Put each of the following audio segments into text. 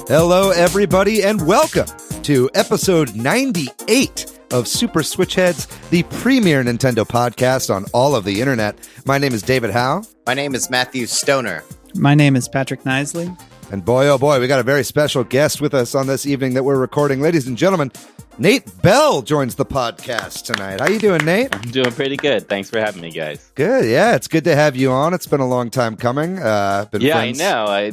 Hello, everybody, and welcome to episode 98 of Super Switch Headz, the premier Nintendo podcast on all of the internet. My name is David Howe. My name is Matthew Stoner. My name is Patrick Knisley. And boy, oh boy, we got a very special guest with us on this evening that we're recording. Ladies and gentlemen, Nate Bell joins the podcast tonight. How you doing, Nate? I'm doing pretty good. Thanks for having me, guys. Good, yeah. It's good to have you on. It's been a long time coming. Friends. I know.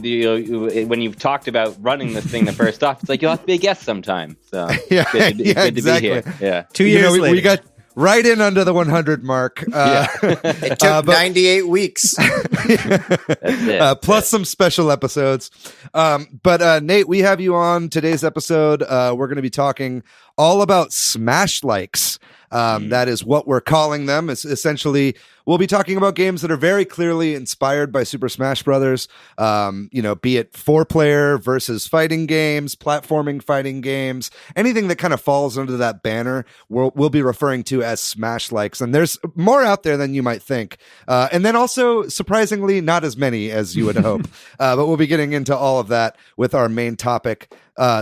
When you've talked about running this thing the first off, it's like you'll have to be a guest sometime. So yeah, good to be here. Yeah. 2 years later. We got right in under the 100 mark. It took 98 weeks. Plus some special episodes. But Nate, we have you on today's episode. We're going to be talking all about Smash likes. That is what we're calling them. It's essentially, we'll be talking about games that are very clearly inspired by Super Smash Brothers. Be it 4-player versus fighting games, platforming fighting games, anything that kind of falls under that banner, we'll be referring to as Smash likes. And there's more out there than you might think. And then also, surprisingly, not as many as you would hope. But we'll be getting into all of that with our main topic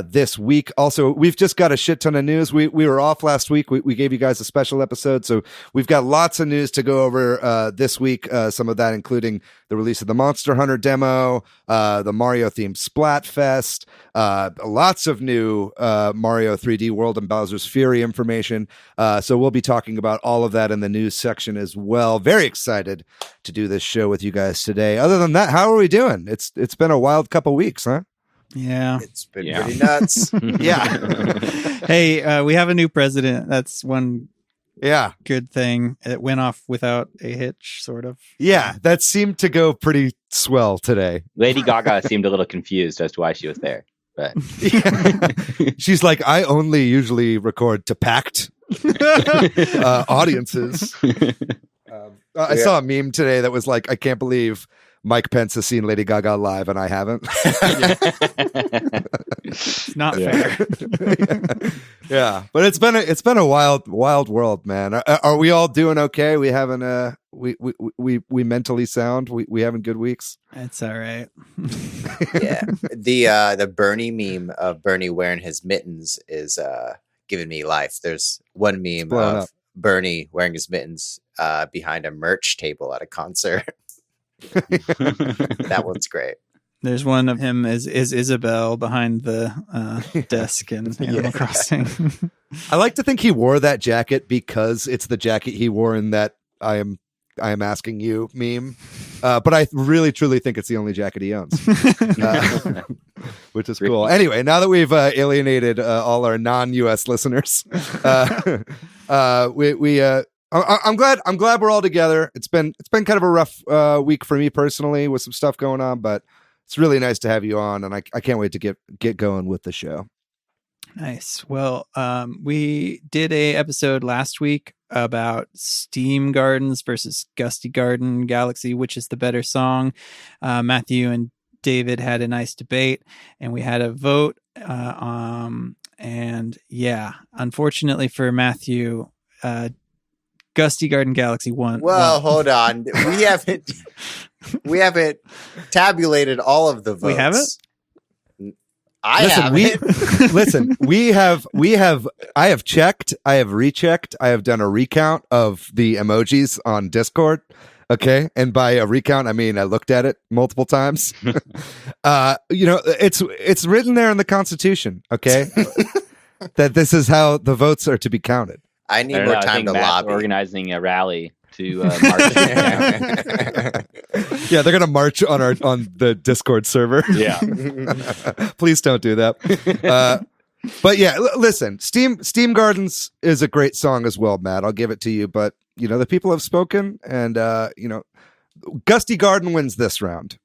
this week. Also, we've just got a shit ton of news. We were off last week. We gave you guys a special episode, so we've got lots of news to go over this week. Some of that including the release of the Monster Hunter demo, the Mario themed Splatfest, lots of new Mario 3D World and Bowser's Fury information. So we'll be talking about all of that in the news section as well. Very excited to do this show with you guys today. Other than that, how are we doing? It's been a wild couple weeks, huh? Yeah. It's been pretty nuts. Yeah. Hey, we have a new president. That's one good thing. It went off without a hitch, sort of. Yeah, that seemed to go pretty swell today. Lady Gaga seemed a little confused as to why she was there. But she's like, I only usually record to packed audiences. I saw a meme today that was like, I can't believe Mike Pence has seen Lady Gaga live and I haven't. It's not fair. Yeah, but it's been a wild world, man. Are we all doing okay? We having we mentally sound? We having good weeks? It's all right. Yeah, the Bernie meme of Bernie wearing his mittens is giving me life. There's one meme of Bernie wearing his mittens behind a merch table at a concert. That one's great. There's one of him as Isabelle behind the desk in Animal Crossing. I like to think he wore that jacket because it's the jacket he wore in that I am asking you meme. But I really truly think it's the only jacket he owns, which is cool. Anyway, now that we've alienated all our non-US listeners, I'm glad we're all together. It's been kind of a rough week for me personally with some stuff going on, but it's really nice to have you on, and I can't wait to get going with the show. Nice. Well, we did a episode last week about Steam Gardens versus Gusty Garden Galaxy, which is the better song. Matthew and David had a nice debate, and we had a vote. And yeah, unfortunately for Matthew, Gusty Garden Galaxy won. Well, hold on. We haven't tabulated all of the votes. We haven't? I have checked, I have rechecked, I have done a recount of the emojis on Discord. Okay. And by a recount, I mean, I looked at it multiple times. It's written there in the Constitution. Okay. That this is how the votes are to be counted. I need more time to lobby. Organizing a rally to march. Yeah, they're gonna march on the Discord server. Yeah, please don't do that. But yeah, listen, Steam Gardens is a great song as well, Matt. I'll give it to you. But the people have spoken, and Gusty Garden wins this round.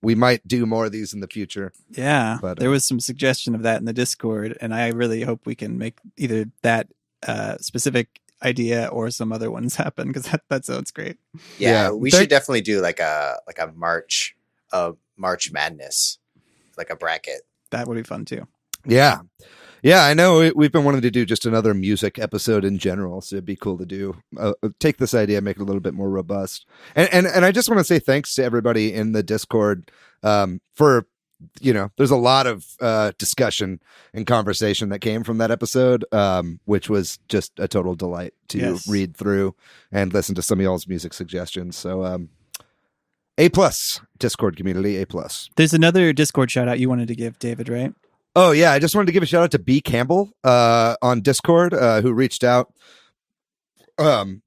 We might do more of these in the future. Yeah, but there was some suggestion of that in the Discord, and I really hope we can make either that specific idea or some other ones happen, because that sounds great. Yeah, we should definitely do like a March Madness, like a bracket. That would be fun too. Yeah. Yeah, I know we've been wanting to do just another music episode in general, so it'd be cool to do take this idea, make it a little bit more robust. And I just want to say thanks to everybody in the Discord for, there's a lot of discussion and conversation that came from that episode, which was just a total delight to read through and listen to some of y'all's music suggestions. So A+ Discord community, A+. There's another Discord shout out you wanted to give, David, right? Oh, yeah. I just wanted to give a shout out to B. Campbell on Discord, who reached out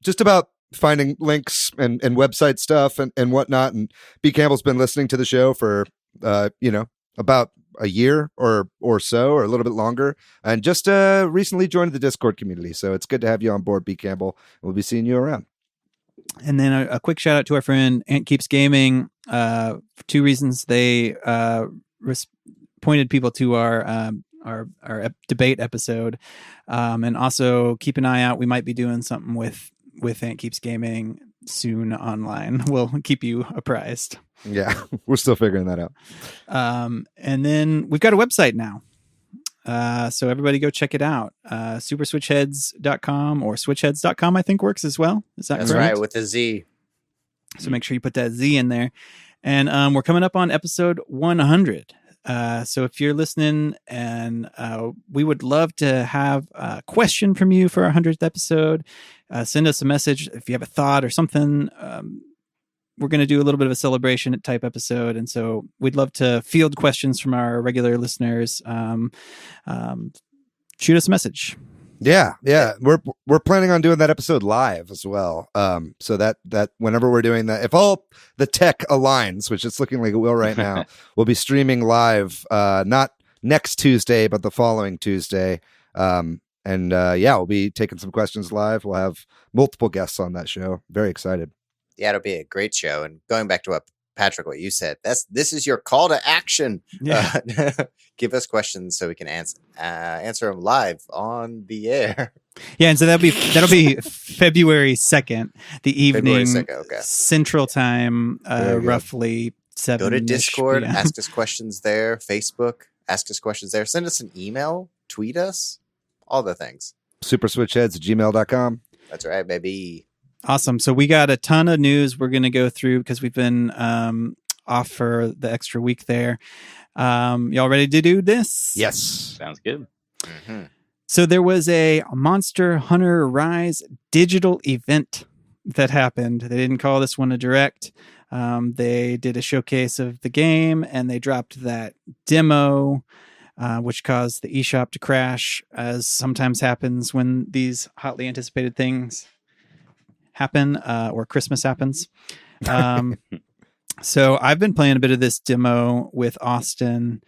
just about finding links and website stuff and whatnot. And B. Campbell's been listening to the show for, about a year or so, or a little bit longer, and just recently joined the Discord community. So it's good to have you on board, B. Campbell. We'll be seeing you around. And then a quick shout out to our friend Ant Keeps Gaming. For two reasons. They pointed people to our debate episode, and also keep an eye out. We might be doing something with Ant Keeps Gaming soon online. We'll keep you apprised. Yeah, we're still figuring that out. And then we've got a website now. So everybody go check it out. superswitchheadz.com or switchheadz.com, I think works as well. Is that That's correct? right, with a Z. So make sure you put that Z in there. And we're coming up on episode 100. So if you're listening, and we would love to have a question from you for our 100th episode, send us a message if you have a thought or something. We're going to do a little bit of a celebration type episode. And so we'd love to field questions from our regular listeners. Shoot us a message. Yeah. We're planning on doing that episode live as well. So that whenever we're doing that, if all the tech aligns, which it's looking like it will right now, we'll be streaming live, not next Tuesday, but the following Tuesday. We'll be taking some questions live. We'll have multiple guests on that show. Very excited. Yeah, it'll be a great show. And going back to what you said, this is your call to action. Yeah. Give us questions so we can answer them live on the air. Yeah, and so that'll be February 2nd, the evening, February 2nd, okay. Central Time, roughly 7. Go to Discord, ask us questions there. Facebook, ask us questions there. Send us an email, tweet us, all the things. superswitchheadz@gmail.com. That's right, baby. Awesome. So we got a ton of news we're going to go through because we've been off for the extra week there. Y'all ready to do this? Yes. Sounds good. Mm-hmm. So there was a Monster Hunter Rise digital event that happened. They didn't call this one a direct. They did a showcase of the game, and they dropped that demo, which caused the eShop to crash, as sometimes happens when these hotly anticipated things happen, or Christmas happens. So I've been playing a bit of this demo with Austin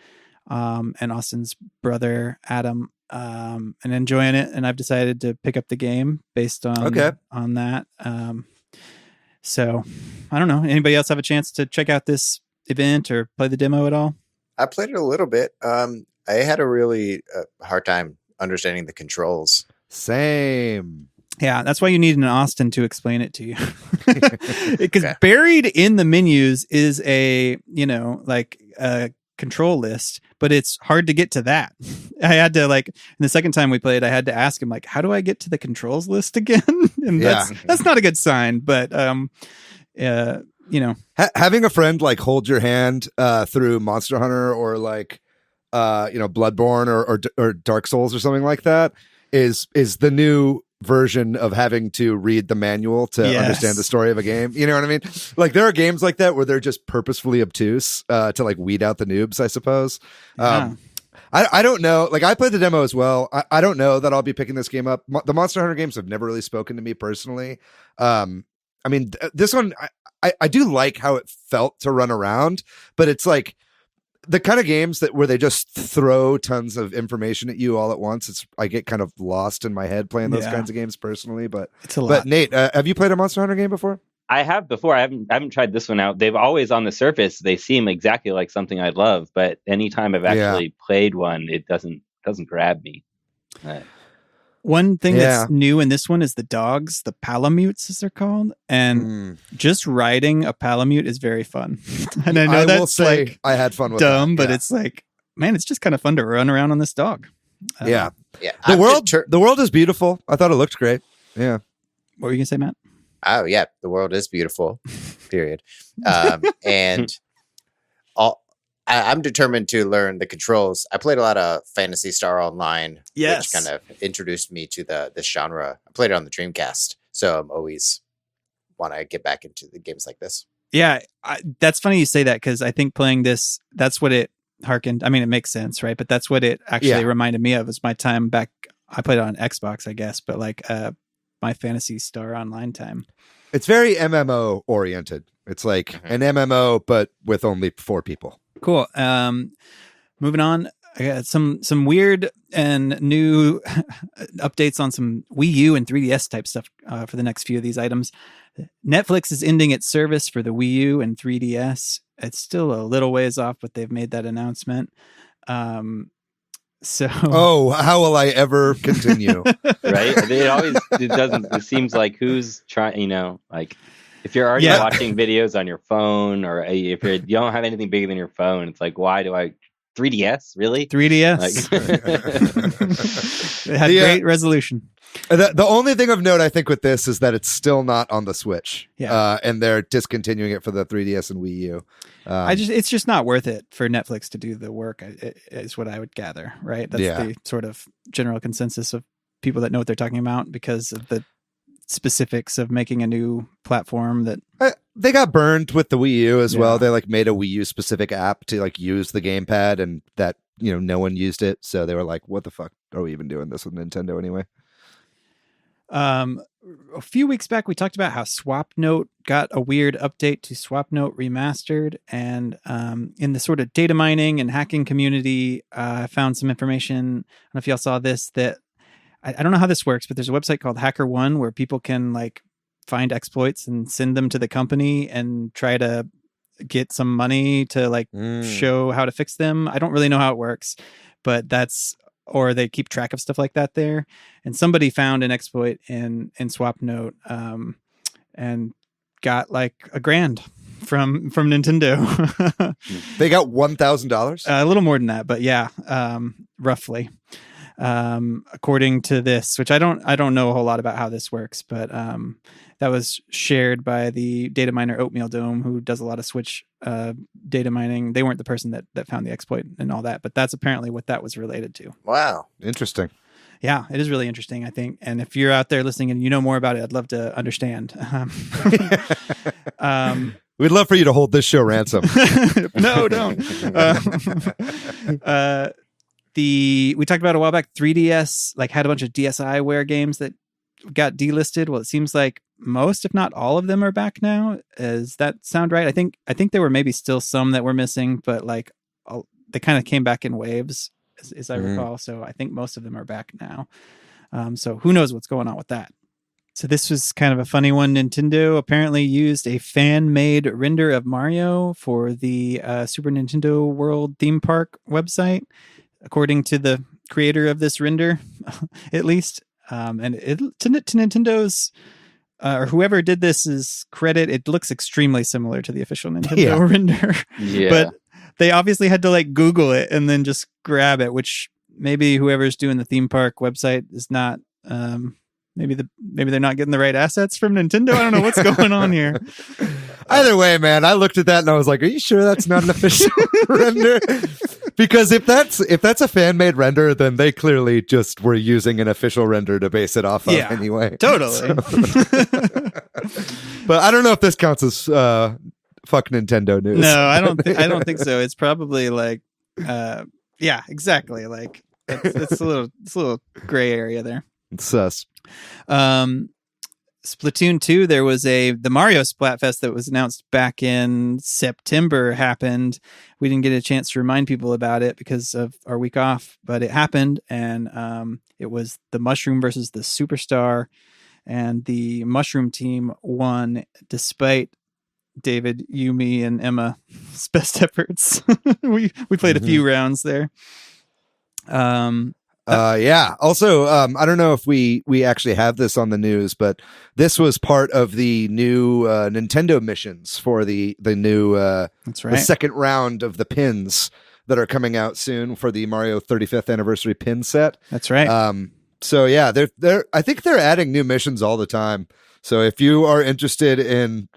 and Austin's brother Adam, and enjoying it. And I've decided to pick up the game based on that. So I don't know. Anybody else have a chance to check out this event or play the demo at all? I played it a little bit. I had a really hard time understanding the controls. Same. Yeah, that's why you need an Austin to explain it to you. Because buried in the menus is a control list, but it's hard to get to that. I had to the second time we played, I had to ask him how do I get to the controls list again? And that's not a good sign, but having a friend hold your hand through Monster Hunter or Bloodborne or Dark Souls or something like that is the new version of having to read the manual to understand the story of a game. You know what I mean? There are games like that where they're just purposefully obtuse to weed out the noobs, I suppose. Yeah. I don't know. I played the demo as well. I don't know that I'll be picking this game up. The Monster Hunter games have never really spoken to me personally. This one, I do like how it felt to run around, but it's the kind of games where they just throw tons of information at you all at once. I get kind of lost in my head playing those kinds of games personally, but it's a lot. But Nate, have you played a Monster Hunter game before? I have before. I haven't tried this one out. They've always on the surface, they seem exactly like something I'd love, but anytime I've actually played one, it doesn't grab me. One thing that's new in this one is the dogs, the Palamutes as they're called, and just riding a Palamute is very fun. And I know that's I had fun with dumb, that. but it's man, it's just kind of fun to run around on this dog. Yeah. I'm The world is beautiful. I thought it looked great. Yeah. What were you gonna say, Matt? Oh yeah, the world is beautiful. Period. And I'm determined to learn the controls. I played a lot of Phantasy Star Online, Yes. which kind of introduced me to this genre. I played it on the Dreamcast, so I'm always want to get back into the games like this. Yeah, that's funny you say that, because I think playing this, that's what it harkened. I mean, it makes sense, right? But that's what it actually reminded me of, was my time back. I played it on Xbox, I guess, but like my Phantasy Star Online time. It's very MMO oriented. It's like an MMO, but with only 4 people. Cool. Moving on. I got some weird and new updates on some Wii U and 3DS type stuff for the next few of these items. Netflix is ending its service for the Wii U and 3DS. It's still a little ways off, but they've made that announcement. So, how will I ever continue? Right? It seems like who's trying, like if you're already watching videos on your phone, or if you don't have anything bigger than your phone, it's like, why do I 3DS? Really? 3DS. It had great resolution. The only thing of note, I think, with this is that it's still not on the Switch. Yeah. And they're discontinuing it for the 3DS and Wii U. It's just not worth it for Netflix to do the work, is what I would gather, right? That's the sort of general consensus of people that know what they're talking about, because of the specifics of making a new platform that they got burned with the Wii U as well. They like made a Wii U specific app to like use the gamepad, and that, no one used it. So they were like, what the fuck are we even doing this with Nintendo anyway? A few weeks back, we talked about how SwapNote got a weird update to SwapNote Remastered, and in the sort of data mining and hacking community, I found some information. I don't know if y'all saw this, that I don't know how this works, but there's a website called HackerOne where people can like find exploits and send them to the company and try to get some money to like show how to fix them. I don't really know how it works, but or they keep track of stuff like that there. And somebody found an exploit in SwapNote and got like $1,000 from Nintendo. They got $1,000? A little more than that, but yeah, roughly. According to this, which I don't know a whole lot about how this works, but that was shared by the data miner Oatmeal Dome, who does a lot of Switch data mining. They weren't the person that found the exploit and all that, but that's apparently what that was related to. Wow. Interesting. Yeah, it is really interesting, I think. And if you're out there listening and you know more about it, I'd love to understand. We'd love for you to hold this show ransom. No, don't. We talked about a while back, 3DS like had a bunch of DSiWare games that got delisted. Well, it seems like most, if not all of them, are back now. Does that sound right? I think there were maybe still some that were missing, but like they kind of came back in waves, as I recall. So I think most of them are back now. So who knows what's going on with that? So this was kind of a funny one. Nintendo apparently used a fan-made render of Mario for the Super Nintendo World theme park website, according to the creator of this render, at least. And to Nintendo's or whoever did this credit, it looks extremely similar to the official Nintendo render. Yeah. But they obviously had to like Google it and then just grab it, which maybe whoever's doing the theme park website is not. Maybe they're not getting the right assets from Nintendo. I don't know what's going on here. Either way, man, I looked at that and I was like, "Are you sure that's not an official render?" Because if that's a fan-made render, then they clearly just were using an official render to base it off of anyway. Totally. So. But I don't know if this counts as fuck Nintendo news. No, I don't think so. It's probably like, yeah, exactly. Like it's a little gray area there. It's sus. Splatoon 2, there was the Mario Splatfest that was announced back in September happened. We didn't get a chance to remind people about it because of our week off, but it happened, and it was the Mushroom versus the Superstar, and the Mushroom team won despite David, you, me, and Emma's best efforts. we played a few rounds there. Yeah. Also, I don't know if we actually have this on the news, but this was part of the new Nintendo missions for the new That's right. the second round of the pins that are coming out soon for the Mario 35th anniversary pin set. That's right. So yeah, I think they're adding new missions all the time. So if you are interested in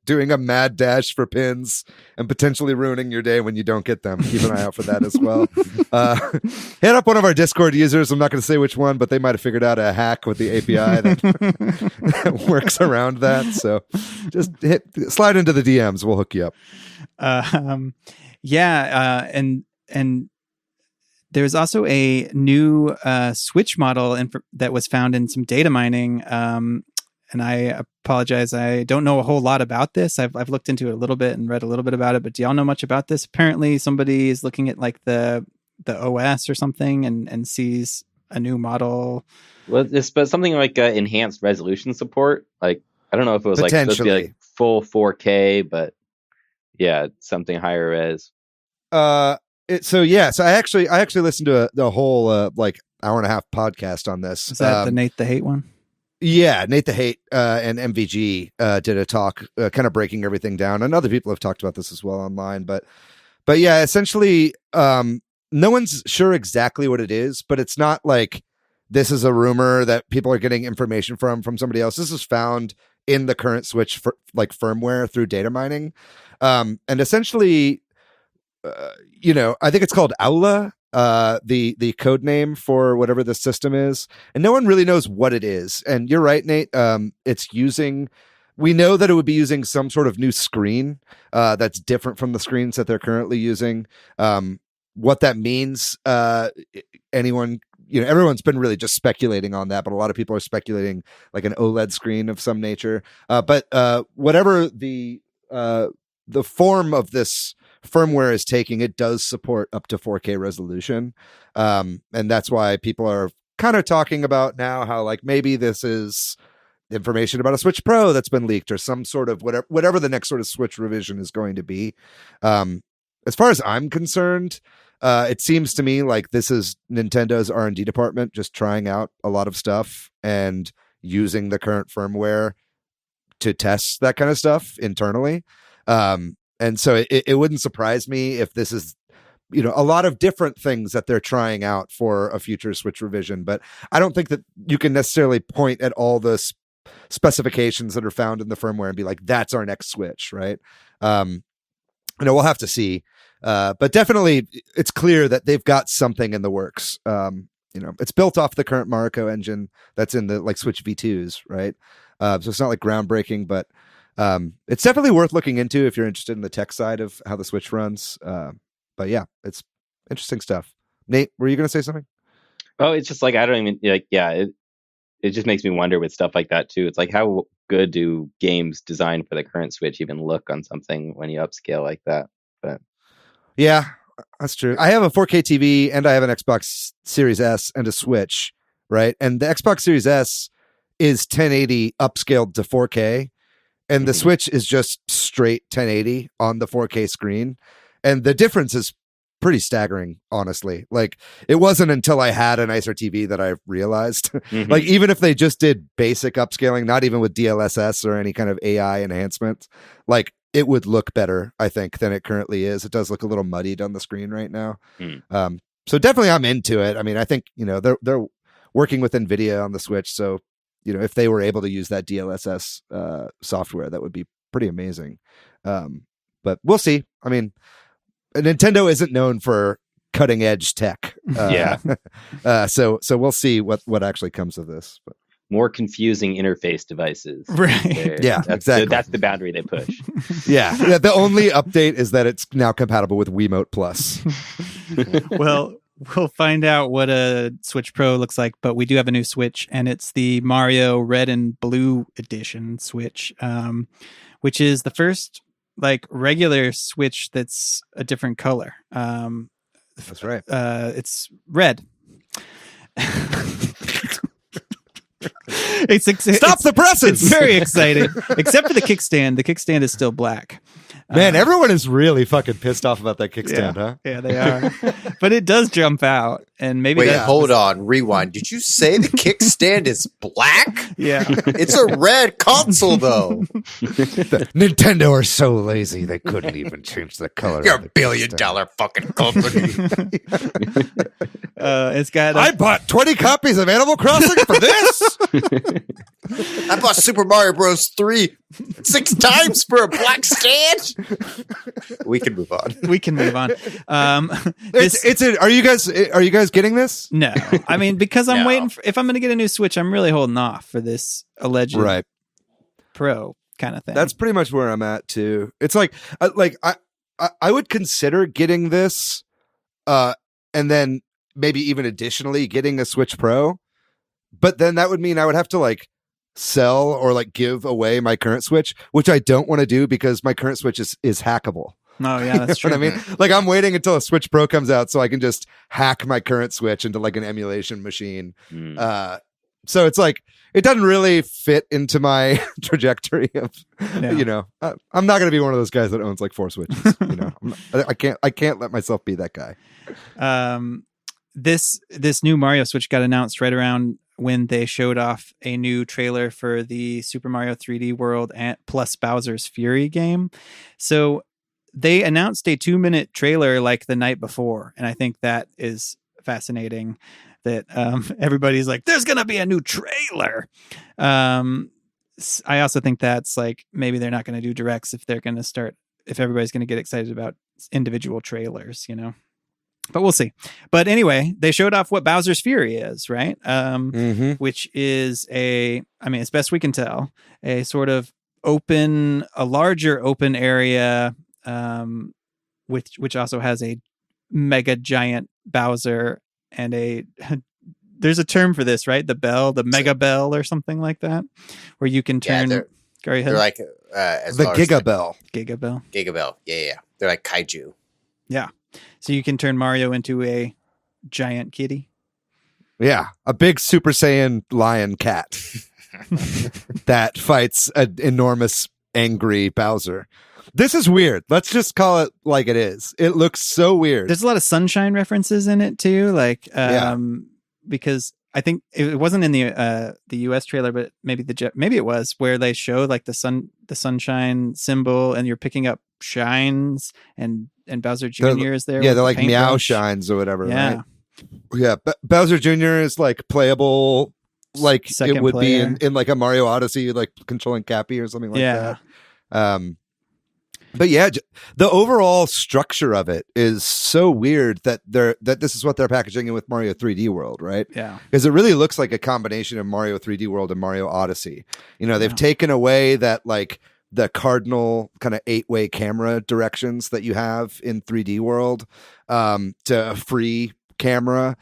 doing a mad dash for pins and potentially ruining your day when you don't get them, keep an eye out for that as well. Hit up one of our Discord users. I'm not going to say which one, but they might have figured out a hack with the API that works around that. So just slide into the DMs. We'll hook you up. And there's also a new Switch model that was found in some data mining. And I apologize, I don't know a whole lot about this. I've looked into it a little bit and read a little bit about it, but do y'all know much about this? Apparently somebody is looking at like the OS or something and sees a new model. Well, but something like enhanced resolution support. Like, I don't know if it was like supposed to be like full 4K, but yeah, something higher res. So I actually listened to the whole like hour and a half podcast on this. Is that the Nate the Hate one? Yeah, Nate the Hate and MVG did a talk kind of breaking everything down. And other people have talked about this as well online. But yeah, essentially, no one's sure exactly what it is, but it's not like this is a rumor that people are getting information from somebody else. This is found in the current Switch firmware through data mining. And essentially, I think it's called Aula. The code name for whatever the system is, and no one really knows what it is. And you're right, Nate. We know that it would be using some sort of new screen that's different from the screens that they're currently using. What that means, everyone's been really just speculating on that, but a lot of people are speculating like an OLED screen of some nature. But whatever the form of this firmware is taking, it does support up to 4K resolution. And that's why people are kind of talking about now how like maybe this is information about a Switch Pro that's been leaked or some sort of whatever the next sort of Switch revision is going to be. As far as I'm concerned, it seems to me like this is Nintendo's R&D department just trying out a lot of stuff and using the current firmware to test that kind of stuff internally. And so it wouldn't surprise me if this is, a lot of different things that they're trying out for a future Switch revision. But I don't think that you can necessarily point at all the specifications that are found in the firmware and be like, that's our next Switch, right? We'll have to see. But definitely it's clear that they've got something in the works. It's built off the current Mariko engine that's in the like Switch V2s, right? So it's not like groundbreaking, but it's definitely worth looking into if you're interested in the tech side of how the Switch runs. But yeah, it's interesting stuff. Nate, were you going to say something? Oh, it's just like, I don't even like, yeah, it just makes me wonder with stuff like that too. It's like, how good do games designed for the current Switch even look on something when you upscale like that? But yeah, that's true. I have a 4K TV and I have an Xbox Series S and a Switch, right? And the Xbox Series S is 1080 upscaled to 4K. And the Switch is just straight 1080 on the 4K screen. And the difference is pretty staggering, honestly. Like, it wasn't until I had a nicer TV that I realized. Like, even if they just did basic upscaling, not even with DLSS or any kind of AI enhancement, like, it would look better, I think, than it currently is. It does look a little muddied on the screen right now. So definitely I'm into it. I mean, I think, they're working with NVIDIA on the Switch, so if they were able to use that DLSS software, that would be pretty amazing. But we'll see. I mean, Nintendo isn't known for cutting edge tech. So we'll see what actually comes of this. But more confusing interface devices. Right. Yeah, exactly. That's the boundary they push. Yeah. The only update is that it's now compatible with Wiimote Plus. Well, we'll find out what a Switch Pro looks like, but we do have a new Switch, and it's the Mario Red and Blue Edition Switch, which is the first like regular Switch that's a different color. That's right. It's red. Stop the presses! It's very exciting, except for the kickstand. The kickstand is still black. Man, everyone is really fucking pissed off about that kickstand, huh? Yeah, they are. But it does jump out, and maybe. Wait, hold on, rewind. Did you say the kickstand is black? Yeah, it's a red console though. Nintendo are so lazy they couldn't even change the color. You're a $1 billion fucking company. It's got. I bought 20 copies of Animal Crossing for this. I bought Super Mario Bros. 3 6 times for a black stand. We can move on. Are you guys getting this? No, I mean, because I'm waiting. If I'm going to get a new Switch, I'm really holding off for this alleged Pro kind of thing. That's pretty much where I'm at too. It's like I would consider getting this, and then maybe even additionally getting a Switch Pro, but then that would mean I would have to like sell or like give away my current Switch, which I don't want to do because my current Switch is hackable. Oh yeah, that's true. What I mean, like I'm waiting until a Switch Pro comes out so I can just hack my current Switch into like an emulation machine. So it's like it doesn't really fit into my trajectory of, you know, I'm not going to be one of those guys that owns like 4 Switches. You know, I can't let myself be that guy. This new Mario Switch got announced right around when they showed off a new trailer for the Super Mario 3D World plus Bowser's Fury game. So they announced a 2-minute trailer like the night before, and I think that is fascinating that everybody's like, there's gonna be a new trailer. I also think that's like maybe they're not going to do directs if everybody's going to get excited about individual trailers, you know. But we'll see. But anyway, they showed off what Bowser's Fury is, right? Which is as best we can tell, a sort of a larger open area, which also has a mega giant Bowser and there's a term for this, right? The mega bell or something like that, where you can turn. They're like the Gigabell. Gigabell. Yeah. They're like kaiju. Yeah. So you can turn Mario into a giant kitty. Yeah, a big Super Saiyan lion cat that fights an enormous angry Bowser. This is weird. Let's just call it like it is. It looks so weird. There's a lot of sunshine references in it too, like because I think it wasn't in the US trailer, but maybe it was, where they show like the sunshine symbol, and you're picking up shines, and Bowser Jr. is there. Yeah, they're like meow shines or whatever. Yeah, right? Yeah. Bowser Jr. is like playable, like second it would player. be in like a Mario Odyssey, like controlling Cappy or something like that. But yeah, the overall structure of it is so weird that this is what they're packaging in with Mario 3D World, right? Yeah, because it really looks like a combination of Mario 3D World and Mario Odyssey. You know, they've taken away that like the cardinal kind of 8-way camera directions that you have in 3D World to a free camera.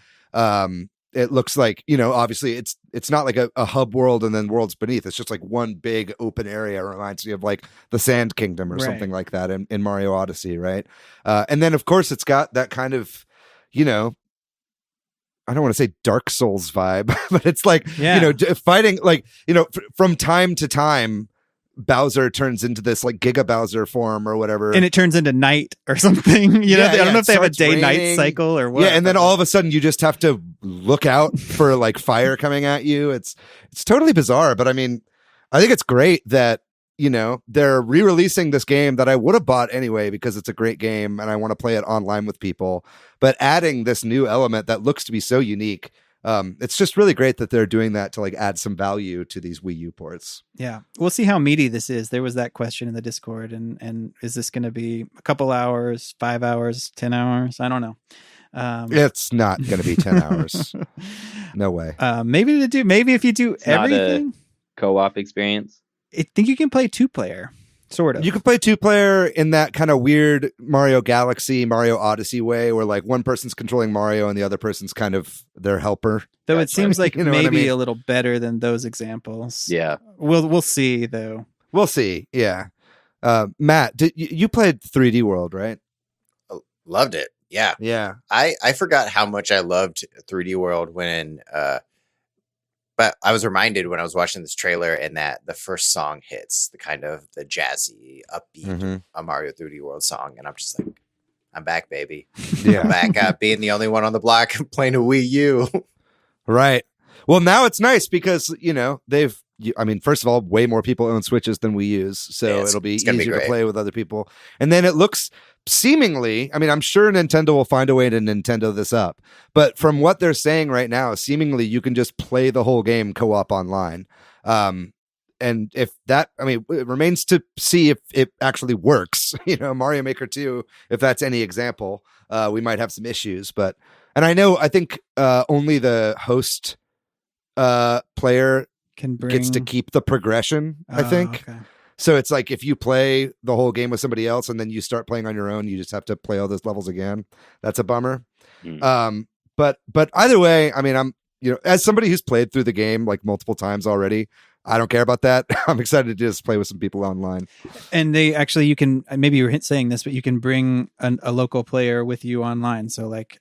It looks like, you know, obviously it's not like a hub world and then worlds beneath. It's just like one big open area. It reminds me of like the Sand Kingdom or something like that in Mario Odyssey, right? And then, of course, it's got that kind of, you know, I don't want to say Dark Souls vibe, but it's like, you know, fighting, like, you know, from time to time, Bowser turns into this like Giga Bowser form or whatever, and it turns into night or something. You know, I don't know if they have a day-night cycle or what. Yeah, and then all of a sudden you just have to look out for like fire coming at you. It's totally bizarre, but I mean, I think it's great that, you know, they're re-releasing this game that I would have bought anyway because it's a great game and I want to play it online with people. But adding this new element that looks to be so unique. It's just really great that they're doing that to like add some value to these Wii U ports. Yeah, we'll see how meaty this is. There was that question in the Discord, and is this going to be a couple hours, 5 hours, 10 hours? I don't know. It's not going to be 10 hours. No way. Maybe if you do everything, not a co-op experience. I think you can play 2-player. Sort of. You can play 2-player in that kind of weird Mario Galaxy, Mario Odyssey way where like one person's controlling Mario and the other person's kind of their helper. Though it seems like maybe I mean? a little better than those examples. Yeah. We'll see though. We'll see. Yeah. Matt, you played 3D World, right? Loved it. Yeah. Yeah. I forgot how much I loved 3D World when But I was reminded when I was watching this trailer and that the first song hits, the kind of the jazzy, upbeat a Mario 3D World song. And I'm just like, I'm back, baby. Yeah. I'm back being the only one on the block playing a Wii U. Right. Well, now it's nice because, first of all, way more people own Switches than we use. So it'll be easier to play with other people. And then it looks seemingly, I'm sure Nintendo will find a way to Nintendo this up. But from what they're saying right now, seemingly you can just play the whole game co-op online. And if that, it remains to see if it actually works. Mario Maker 2, if that's any example, we might have some issues. And I think only the host player gets to keep the progression, I think. Okay. So it's like if you play the whole game with somebody else and then you start playing on your own, you just have to play all those levels again. That's a bummer. But either way, I'm as somebody who's played through the game like multiple times already, I don't care about that. I'm excited to just play with some people online. And they actually, you can, maybe you were saying this, but you can bring a local player with you online. So like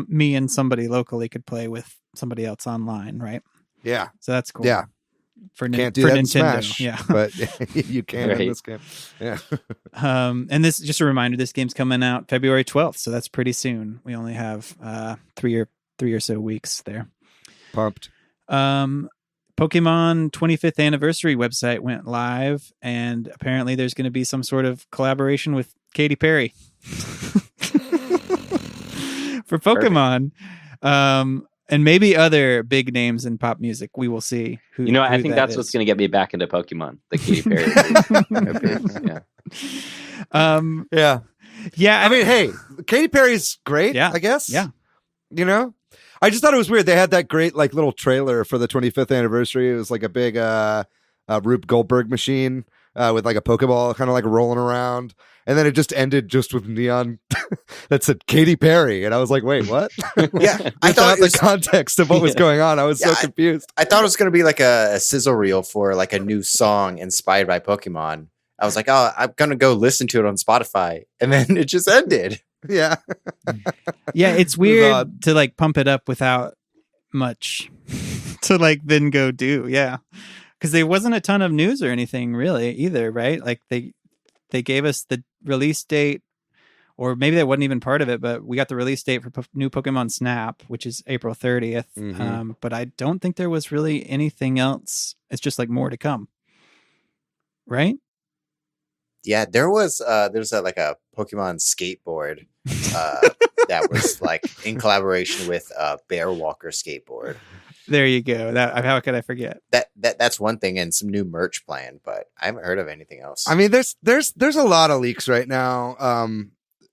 me and somebody locally could play with somebody else online, right? Yeah. So that's cool. Yeah. Can't do for that in Nintendo. Smash, yeah, but you can in this game. Yeah. And this, just a reminder, this game's coming out February 12th, so that's pretty soon. We only have 3 or so weeks there. Pumped. Pokemon 25th anniversary website went live, and apparently there's going to be some sort of collaboration with Katy Perry for Pokemon. And maybe other big names in pop music. We will see. I think that's what's going to get me back into Pokemon. The Katy Perry. Yeah. Yeah. Hey, Katy Perry's great. Yeah. I guess. Yeah. I just thought it was weird. They had that great like little trailer for the 25th anniversary. It was like a big Rube Goldberg machine with like a Pokeball kind of like rolling around. And then it just ended just with neon that said Katy Perry. And I was like, wait, what? Yeah. I thought the context of what was going on. I was so confused. I thought it was going to be like a sizzle reel for like a new song inspired by Pokemon. I was like, oh, I'm going to go listen to it on Spotify. And then it just ended. Yeah. Yeah. It's weird to like pump it up without much to like then go do. Yeah. Because there wasn't a ton of news or anything really either, right? Like they gave us the release date, or maybe that wasn't even part of it, but we got the release date for new Pokemon Snap, which is April 30th. But I don't think there was really anything else. It's just like more to come. Right? Yeah, there's a Pokemon skateboard that was like in collaboration with Bear Walker skateboard. There you go. How could I forget? That's one thing, and some new merch planned, but I haven't heard of anything else. There's a lot of leaks right now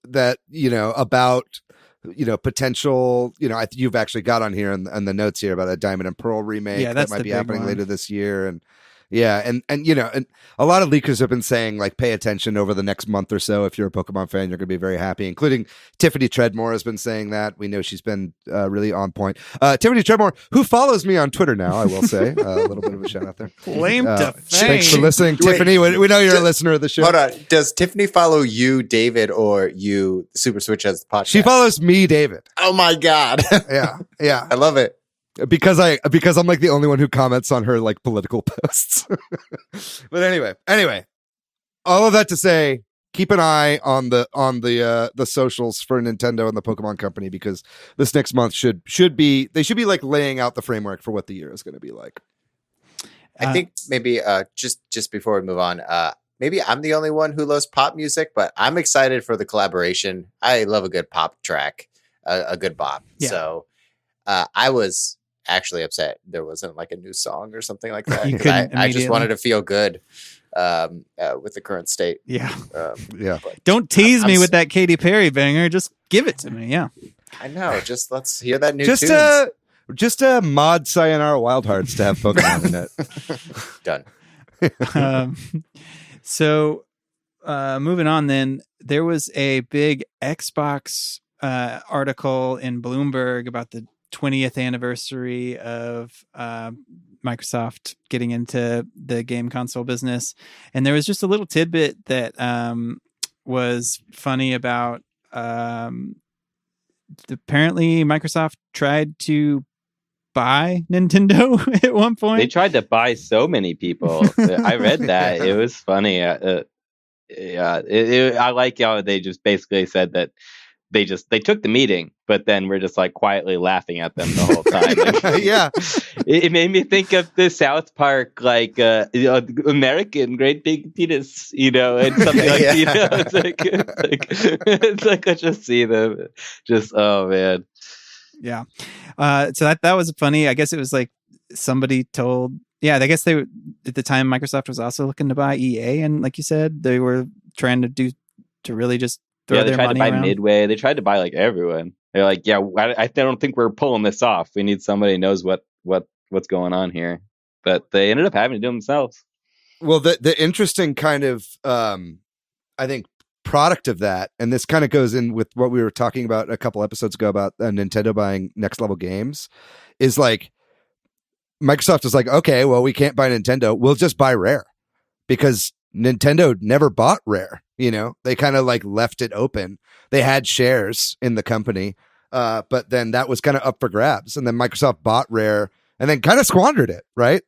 that about potential. You've actually got on here and the notes here about a Diamond and Pearl remake that might be happening later this year, and and a lot of leakers have been saying like pay attention over the next month or so. If you're a Pokemon fan, you're going to be very happy, including Tiffany Treadmore has been saying that. We know she's been really on point. Tiffany Treadmore, who follows me on Twitter now, I will say a little bit of a shout out there. Claim to fame. Thanks for listening, Tiffany. We know you're a listener of the show. Hold on. Does Tiffany follow you, David, or you, Super Switch Headz the podcast? She follows me, David. Oh my God. Yeah. I love it. Because I'm like the only one who comments on her like political posts. But anyway, all of that to say, keep an eye on the socials for Nintendo and the Pokemon Company, because this next month should be like laying out the framework for what the year is going to be like. I think maybe just before we move on, maybe I'm the only one who loves pop music, but I'm excited for the collaboration. I love a good pop track, a good bop. Yeah. So I was actually upset there wasn't like a new song or something like that. I just wanted to feel good with the current state. Yeah. Yeah. Don't tease me with that Katy Perry banger. Just give it to me. Yeah. I know. Just let's hear that new tune. Just a mod Sayonara Wild Hearts to have Pokemon in it. Done. So moving on then, there was a big Xbox article in Bloomberg about the 20th anniversary of Microsoft getting into the game console business. And there was just a little tidbit that was funny about apparently Microsoft tried to buy Nintendo at one point. They tried to buy so many people. I read that. It was funny. I like how they just basically said that they took the meeting, but then we're just like quietly laughing at them the whole time. Like, Yeah. It made me think of the South Park, like American great big penis, and something like it's like I just see them, just oh man. Yeah. So that was funny. I guess it was like somebody told. Yeah, I guess they at the time Microsoft was also looking to buy EA, and like you said, they were trying to really just throw they their tried money to buy around. Midway. They tried to buy like everyone. They're like, yeah, I don't think we're pulling this off. We need somebody who knows what's going on here. But they ended up having to do it themselves. Well, the interesting kind of I think product of that, and this kind of goes in with what we were talking about a couple episodes ago about Nintendo buying Next Level Games, is like Microsoft is like, okay, well, we can't buy Nintendo. We'll just buy Rare, because Nintendo never bought Rare. They kind of like left it open. They had shares in the company, but then that was kind of up for grabs. And then Microsoft bought Rare and then kind of squandered it, right?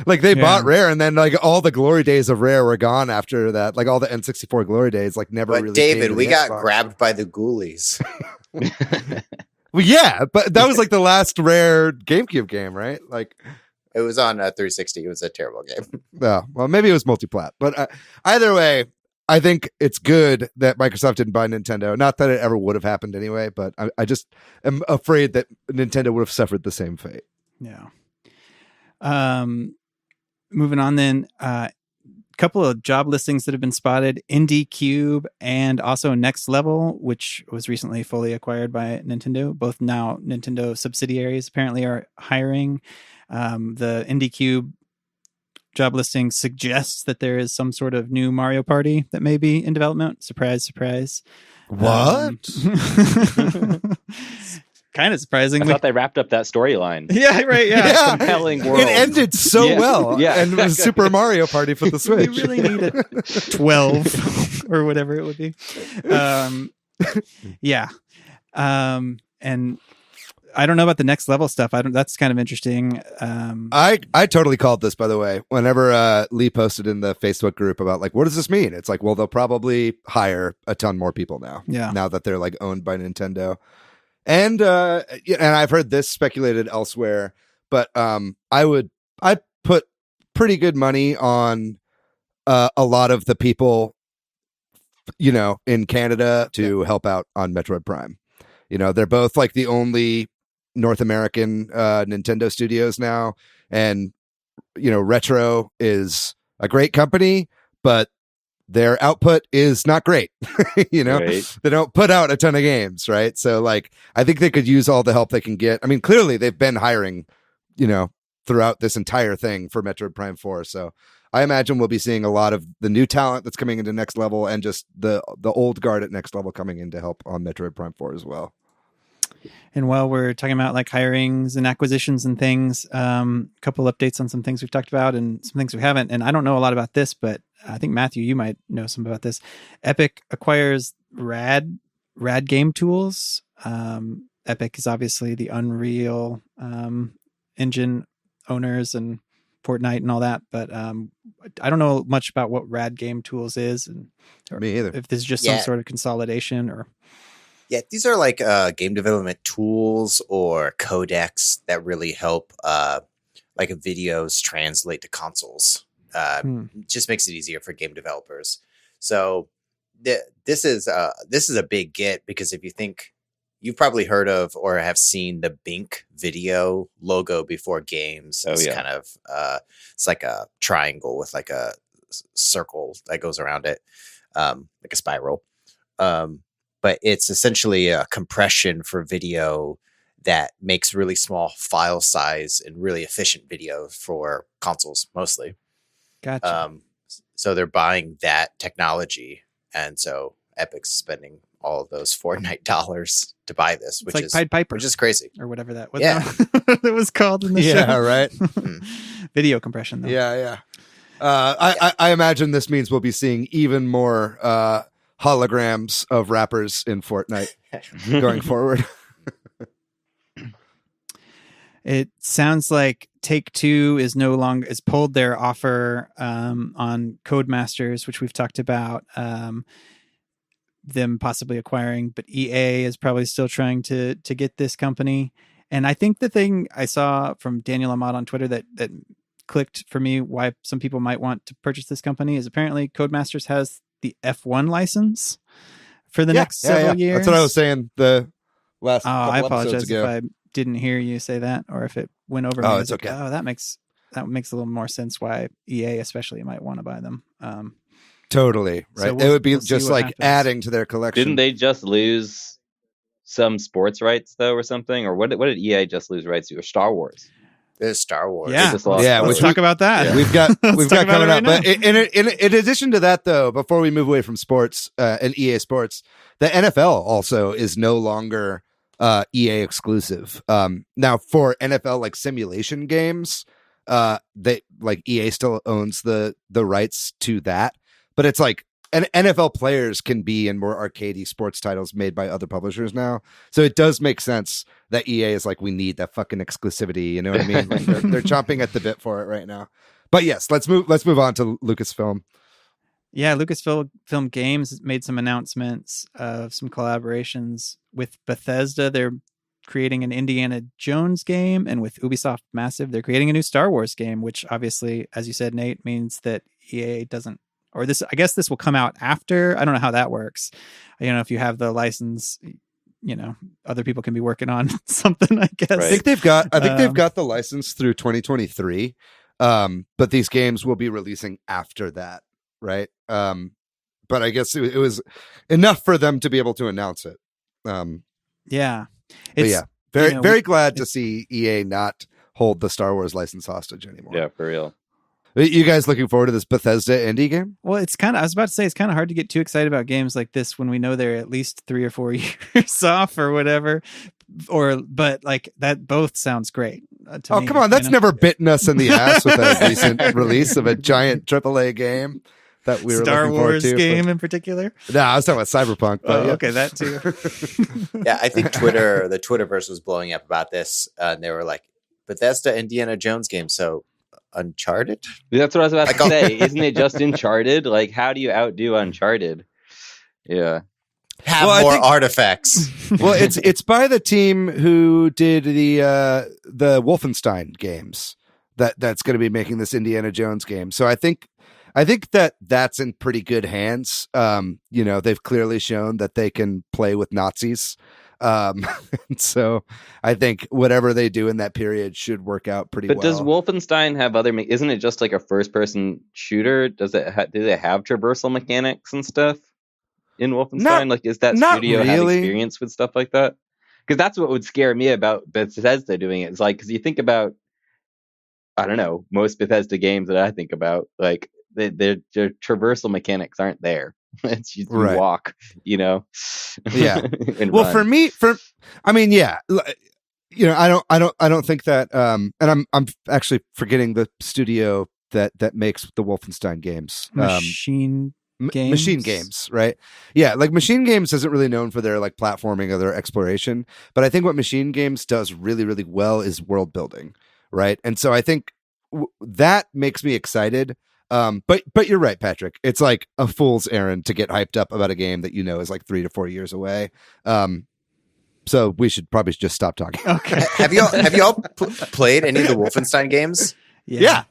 like they bought Rare, and then like all the glory days of Rare were gone after that. Like all the N64 glory days, like never But really. David, we got Xbox. grabbed by the ghoulies. Well, yeah, but that was like the last Rare GameCube game, right? Like It was on 360. It was a terrible game. Yeah, well, maybe it was multi-plat, but either way, I think it's good that Microsoft didn't buy Nintendo. Not that it ever would have happened anyway, but I just am afraid that Nintendo would have suffered the same fate. Yeah. Moving on then, couple of job listings that have been spotted: Indie Cube and also Next Level, which was recently fully acquired by Nintendo. Both now Nintendo subsidiaries apparently are hiring. The Indie Cube job listing suggests that there is some sort of new Mario Party that may be in development. Surprise, surprise. What? Kind of surprising. I thought they wrapped up that storyline. Yeah, right. Yeah. Compelling world. It ended so well. Yeah. And it was Super Mario Party for the Switch. We really need it. 12 or whatever it would be. Yeah. And I don't know about the Next Level stuff. That's kind of interesting. I totally called this, by the way. Whenever Lee posted in the Facebook group about like, what does this mean? It's like, well, they'll probably hire a ton more people now. Yeah. Now that they're like owned by Nintendo. And I've heard this speculated elsewhere, but I put pretty good money on a lot of the people, in Canada to help out on Metroid Prime. They're both like the only North American Nintendo studios now, and Retro is a great company, but their output is not great. Right. They don't put out a ton of games, right? So like, I think they could use all the help they can get. I mean, clearly they've been hiring, throughout this entire thing for Metroid Prime 4. So I imagine we'll be seeing a lot of the new talent that's coming into Next Level, and just the old guard at Next Level coming in to help on Metroid Prime 4 as well. And while we're talking about like hirings and acquisitions and things, a couple updates on some things we've talked about and some things we haven't. And I don't know a lot about this, but I think Matthew, you might know some about this. Epic acquires Rad Game Tools. Epic is obviously the Unreal Engine owners and Fortnite and all that, but I don't know much about what Rad Game Tools is, and Me either. if this is just some sort of consolidation or. Yeah, these are like game development tools or codecs that really help like videos translate to consoles. Just makes it easier for game developers. So this is a big get, because if you think, you've probably heard of or have seen the Bink video logo before games. It's kind of it's like a triangle with like a circle that goes around it, like a spiral. But it's essentially a compression for video that makes really small file size and really efficient video for consoles mostly. Gotcha. So they're buying that technology, and so Epic's spending all of those Fortnite dollars to buy this, It's like Pied Piper, which is crazy, or whatever that was. Yeah. It was called in the show. Yeah, right. Video compression, though. Yeah. I imagine this means we'll be seeing even more holograms of rappers in Fortnite going forward. It sounds like Take-Two is pulled their offer on Codemasters, which we've talked about them possibly acquiring, but EA is probably still trying to get this company. And I think the thing I saw from Daniel Ahmad on Twitter that clicked for me why some people might want to purchase this company is apparently Codemasters has the F1 license for the next several years. That's what I was saying the last couple I apologize episodes ago. if I didn't hear you say that or if it went over me. It's okay. That makes a little more sense why EA especially might want to buy them. Totally, right? So it would be we'll just like happens. adding to their collection. Didn't they just lose some sports rights though, or something? Or what did EA just lose rights to? Or Star Wars? There's Star Wars. Yeah, Yeah, let's talk about that. Yeah. We've got talk about coming it up. right But in addition to that, though, before we move away from sports and EA Sports, the NFL also is no longer EA exclusive. Now for NFL like simulation games, they like EA still owns the rights to that, but it's like and NFL players can be in more arcadey sports titles made by other publishers now. So it does make sense that EA is like, we need that fucking exclusivity. You know what I mean? Like they're chomping at the bit for it right now. But yes, let's move on to Lucasfilm. Yeah, Lucasfilm Games made some announcements of some collaborations with Bethesda. They're creating an Indiana Jones game, and with Ubisoft Massive, they're creating a new Star Wars game, which obviously, as you said, Nate, means that EA doesn't. Or this, I guess this will come out after. I don't know how that works. You know, if you have the license, you know, other people can be working on something, I guess. Right. I think they've got the license through 2023. But these games will be releasing after that, right? But I guess it was enough for them to be able to announce it. Yeah. Very glad to see EA not hold the Star Wars license hostage anymore. Yeah, for real. You guys looking forward to this Bethesda indie game? Well, I was about to say, it's kind of hard to get too excited about games like this when we know they're at least 3 or 4 years off or whatever. But like that both sounds great. To me, come on. That's never bitten us in the ass with a recent release of a giant AAA game that we were Star looking forward Wars to. game in particular. No, I was talking about Cyberpunk. But yeah. Okay, that too. Yeah, I think the Twitterverse was blowing up about this. And they were like, Bethesda Indiana Jones game. So Uncharted? That's what I was about to say. Isn't it just Uncharted? Like, how do you outdo Uncharted? Yeah. Have more artifacts. Well, it's by the team who did the Wolfenstein games that's going to be making this Indiana Jones game. So I think that's in pretty good hands. You know, they've clearly shown that they can play with Nazis. So I think whatever they do in that period should work out pretty well. But does Wolfenstein have isn't it just like a first person shooter? Do they have traversal mechanics and stuff in Wolfenstein? Is that studio really have experience with stuff like that? Because that's what would scare me about Bethesda doing it. It's like, because you think about, I don't know, most Bethesda games that I think about, like their traversal mechanics aren't there. It's you walk, you know. Yeah. Well, run. Yeah. You know, I don't think that. And I'm actually forgetting the studio that makes the Wolfenstein games. Machine Games, right? Yeah, like Machine Games isn't really known for their like platforming or their exploration, but I think what Machine Games does really, really well is world building, right? And so I think that makes me excited. But you're right, Patrick. It's like a fool's errand to get hyped up about a game that you know is like 3 to 4 years away. So we should probably just stop talking. Okay. Have you all played any of the Wolfenstein games? Yeah,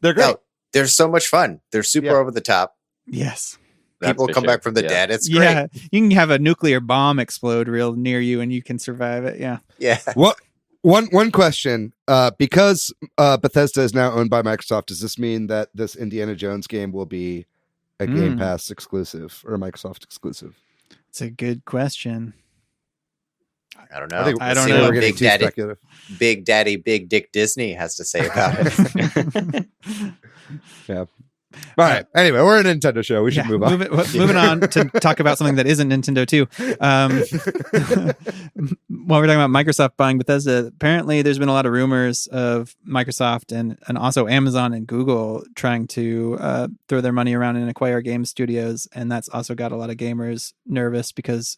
they're great. No, they're so much fun. They're super over the top. Yes. People come back from the dead. It's great. Yeah, you can have a nuclear bomb explode real near you, and you can survive it. Yeah. Yeah. What? One question, because Bethesda is now owned by Microsoft, does this mean that this Indiana Jones game will be a Game Pass exclusive or a Microsoft exclusive? It's a good question. I don't know. I don't know. What Big Daddy, Big Dick Disney has to say about it. Yeah. All right. Anyway, we're a Nintendo show. We should move on. Moving on to talk about something that isn't Nintendo too. While we're talking about Microsoft buying Bethesda, apparently there's been a lot of rumors of Microsoft and also Amazon and Google trying to throw their money around and acquire game studios, and that's also got a lot of gamers nervous because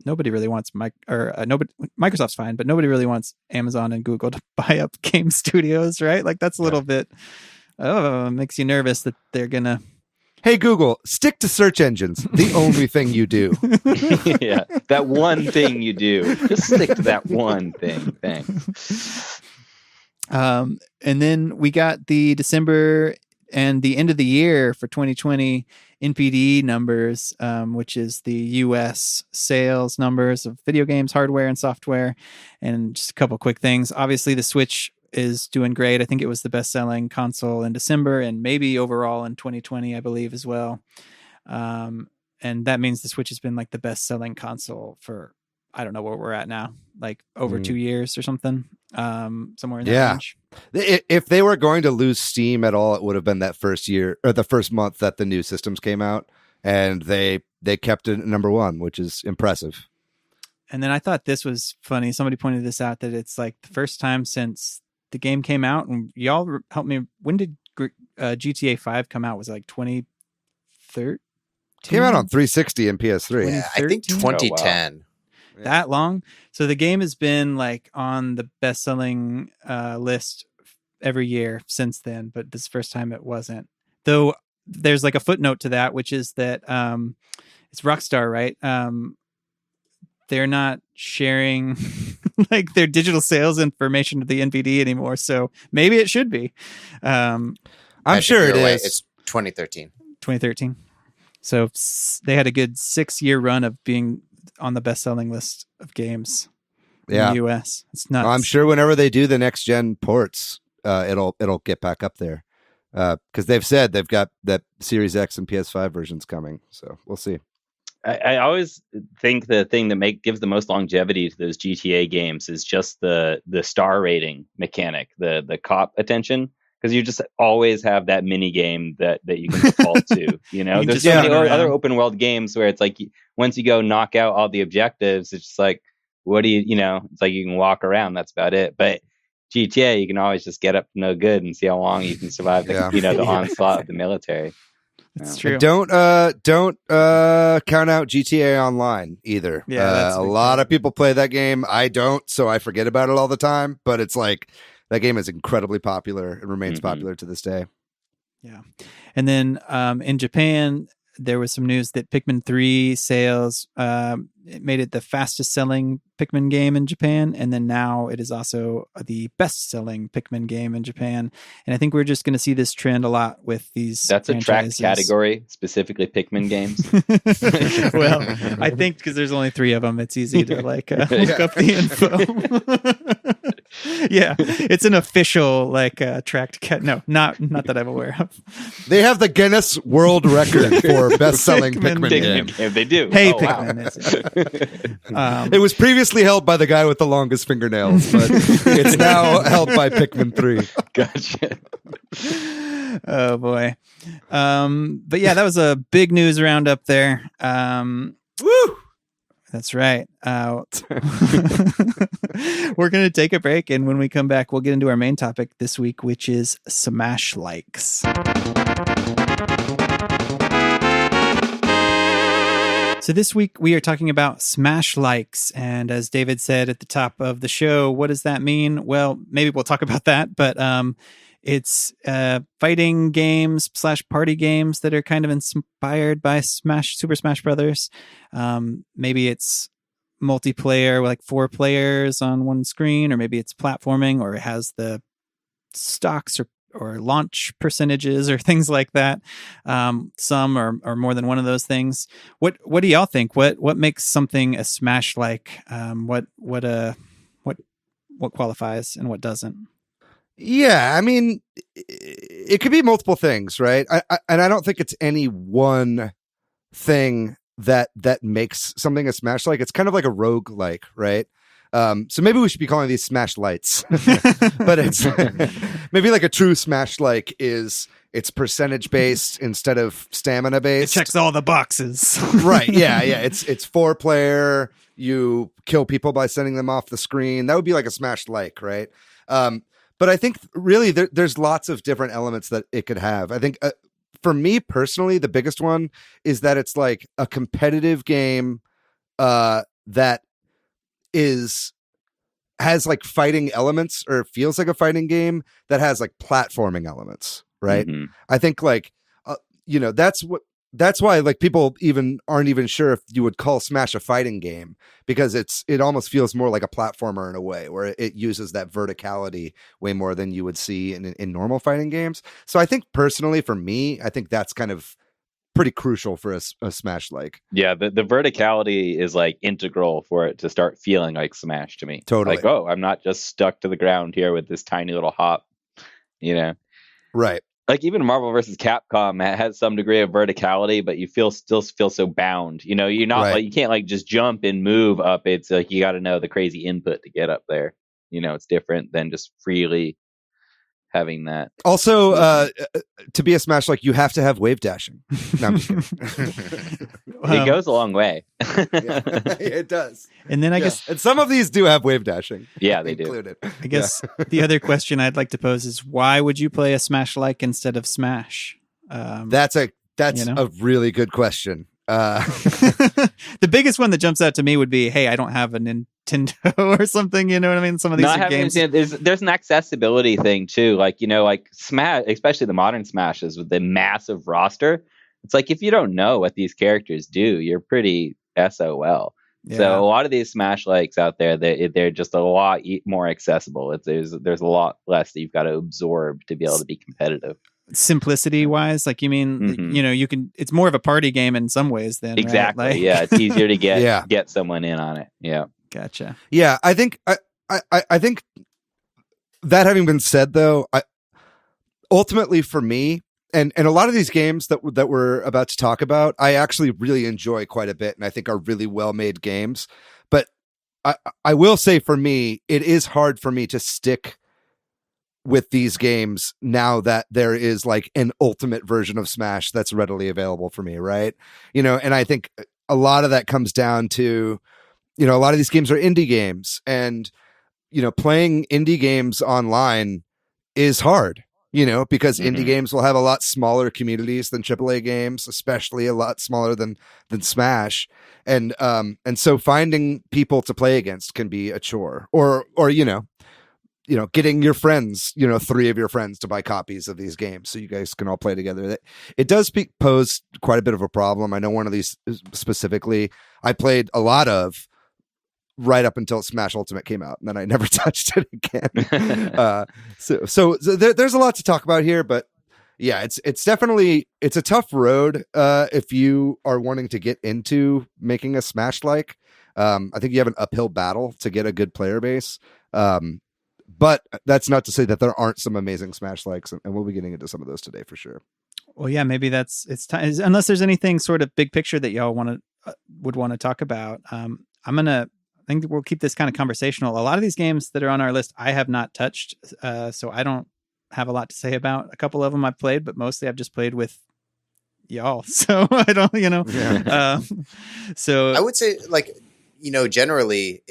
nobody really wants Microsoft's fine, but nobody really wants Amazon and Google to buy up game studios, right? Like that's a little bit makes you nervous that they're gonna. Hey Google, stick to search engines. The only thing you do. Yeah, that one thing you do. Just stick to that one thing. Thanks. And then we got the December and the end of the year for 2020 NPD numbers, which is the US sales numbers of video games, hardware and software. And just a couple quick things. Obviously, the Switch is doing great. I think it was the best-selling console in December and maybe overall in 2020, I believe, as well. And that means the Switch has been like the best-selling console for, I don't know where we're at now, like over 2 years or something, somewhere in that range. If they were going to lose steam at all, it would have been that first year or the first month that the new systems came out, and they kept it at number one, which is impressive. And then I thought this was funny. Somebody pointed this out, that it's like the first time since the game came out, and y'all help me. When did GTA 5 come out? Was it like 2013? Came out on 360 and PS3. Yeah, I think 2010. Oh, wow. That long. So the game has been like on the best-selling list every year since then, but this first time it wasn't. Though there's like a footnote to that, which is that it's Rockstar, right? They're not sharing like their digital sales information to the NPD anymore, so maybe it should be. I'm sure it is. It's 2013. 2013. So they had a good 6-year run of being on the best-selling list of games in the US. It's nuts. Well, I'm sure whenever they do the next gen ports, it'll get back up there, because they've said they've got that Series X and PS5 versions coming. So we'll see. I always think the thing that gives the most longevity to those GTA games is just the star rating mechanic, the cop attention, because you just always have that mini game that you can default to. You know, there's so many other open world games where it's like once you go knock out all the objectives, it's just like, what do it's like you can walk around, that's about it. But GTA, you can always just get up to no good and see how long you can survive the onslaught of the military. It's true. And don't count out GTA Online either. Yeah, a lot of people play that game. I don't, so I forget about it all the time. But it's like that game is incredibly popular and remains popular to this day. Yeah, and then in Japan, there was some news that Pikmin 3 sales it made it the fastest selling Pikmin game in Japan, and then now it is also the best selling Pikmin game in Japan. And I think we're just going to see this trend a lot with these. That's franchises. A tracked category, specifically Pikmin games. Well, I think because there's only 3 of them, it's easy to look up the info. Yeah, it's an official tracked cat. No, not that I'm aware of. They have the Guinness World Record for best-selling Pikmin game. They do. Hey, Pikmin. Wow. It was previously held by the guy with the longest fingernails, but it's now held by Pikmin 3. Gotcha. Oh boy. But yeah, that was a big news roundup there. Woo! That's right. We're going to take a break, and when we come back, we'll get into our main topic this week, which is Smash likes. So this week we are talking about Smash likes, and as David said at the top of the show, what does that mean? Well, maybe we'll talk about that, but it's fighting games / party games that are kind of inspired by Super Smash Brothers. Maybe it's multiplayer, like 4 players on one screen, or maybe it's platforming, or it has the stocks or launch percentages or things like that. Some or more than one of those things. What do y'all think? What makes something a Smash like? What qualifies and what doesn't? Yeah, I mean, it could be multiple things, right? And I don't think it's any one thing that makes something a Smash like. It's kind of like a rogue like, right? So maybe we should be calling these Smash lights, but it's maybe like a true Smash like is it's percentage based instead of stamina based. It checks all the boxes. Right. Yeah. It's 4-player. You kill people by sending them off the screen. That would be like a Smash like, right? But I think really there's lots of different elements that it could have. I think for me personally, the biggest one is that it's like a competitive game that has like fighting elements, or feels like a fighting game that has like platforming elements, right? Mm-hmm. I think like that's why like people aren't even sure if you would call Smash a fighting game, because it almost feels more like a platformer in a way, where it uses that verticality way more than you would see in normal fighting games. So I think personally for me, I think that's kind of pretty crucial for a Smash like. Yeah, the verticality is like integral for it to start feeling like Smash to me. Totally. Like, oh, I'm not just stuck to the ground here with this tiny little hop, Right. Like even Marvel versus Capcom has some degree of verticality, but you still feel so bound. You're not Right. like, you can't like just jump and move up. It's like you got to know the crazy input to get up there. It's different than just freely having that. Also, to be a Smash like, you have to have wave dashing. No, I'm just kidding. It goes a long way. Yeah, it does. And then I guess, and some of these do have wave dashing. Yeah, they included. do. I guess the other question I'd like to pose is, why would you play a Smash like instead of Smash? That's a really good question. The biggest one that jumps out to me would be, hey, I don't have a Nintendo or something. You know what I mean? Some of these games. There's an accessibility thing too. Like, like Smash, especially the modern Smashes with the massive roster. It's like, if you don't know what these characters do, you're pretty SOL. Yeah. So a lot of these Smash likes out there, they're just a lot more accessible. There's a lot less that you've got to absorb to be able to be competitive. Simplicity wise, like, you mean, Mm-hmm. you can, it's more of a party game in some ways then. Exactly. Right? Like, yeah. It's easier to get someone in on it. Yeah. Gotcha. Yeah. I think, I think that having been said though, ultimately for me, and a lot of these games that we're about to talk about, I actually really enjoy quite a bit, and I think are really well-made games. But I will say, for me, it is hard for me to stick with these games now that there is like an ultimate version of Smash that's readily available for me, right? And I think a lot of that comes down to, a lot of these games are indie games, and playing indie games online is hard. Because indie games will have a lot smaller communities than AAA games, especially a lot smaller than Smash. And so finding people to play against can be a chore, or getting your friends, 3 of your friends to buy copies of these games so you guys can all play together. It does pose quite a bit of a problem. I know one of these specifically I played a lot of right up until Smash Ultimate came out, and then I never touched it again. So there's a lot to talk about here, but yeah, it's definitely a tough road if you are wanting to get into making a Smash like. I think you have an uphill battle to get a good player base. But that's not to say that there aren't some amazing Smash likes, and we'll be getting into some of those today for sure. Well, yeah, maybe it's time. Unless there's anything sort of big picture that y'all would want to talk about. I think we'll keep this kind of conversational. A lot of these games that are on our list, I have not touched, so I don't have a lot to say about. A couple of them I've played, but mostly I've just played with y'all. So I don't, Yeah. So I would say, like, generally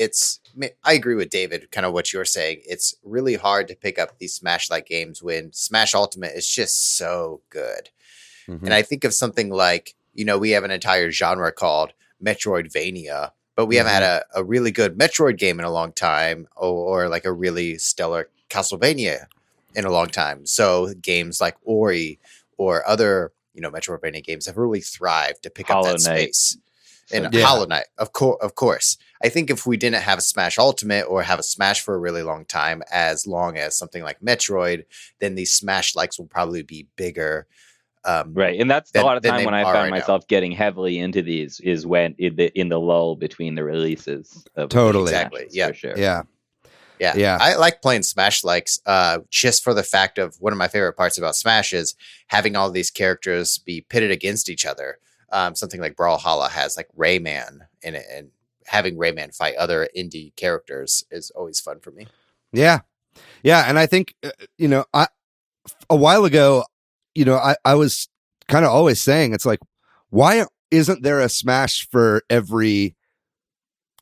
I agree with David, kind of what you're saying. It's really hard to pick up these Smash-like games when Smash Ultimate is just so good. Mm-hmm. And I think of something like, we have an entire genre called Metroidvania, but we haven't had a really good Metroid game in a long time, or like a really stellar Castlevania in a long time. So games like Ori or other, Metroidvania games have really thrived to pick up that space. And Hollow Knight, of course. I think if we didn't have a Smash Ultimate or have a Smash for a really long time, as long as something like Metroid, then these Smash likes will probably be bigger. Right, and that's a lot of time when I find myself getting heavily into these is when in the lull between the releases. Totally, exactly. Yeah, for sure. Yeah. I like playing Smash likes just for the fact of one of my favorite parts about Smash is having all these characters be pitted against each other. Something like Brawlhalla has like Rayman in it, and having Rayman fight other indie characters is always fun for me. Yeah, and I think a while ago, I was kind of always saying, it's like, why isn't there a Smash for every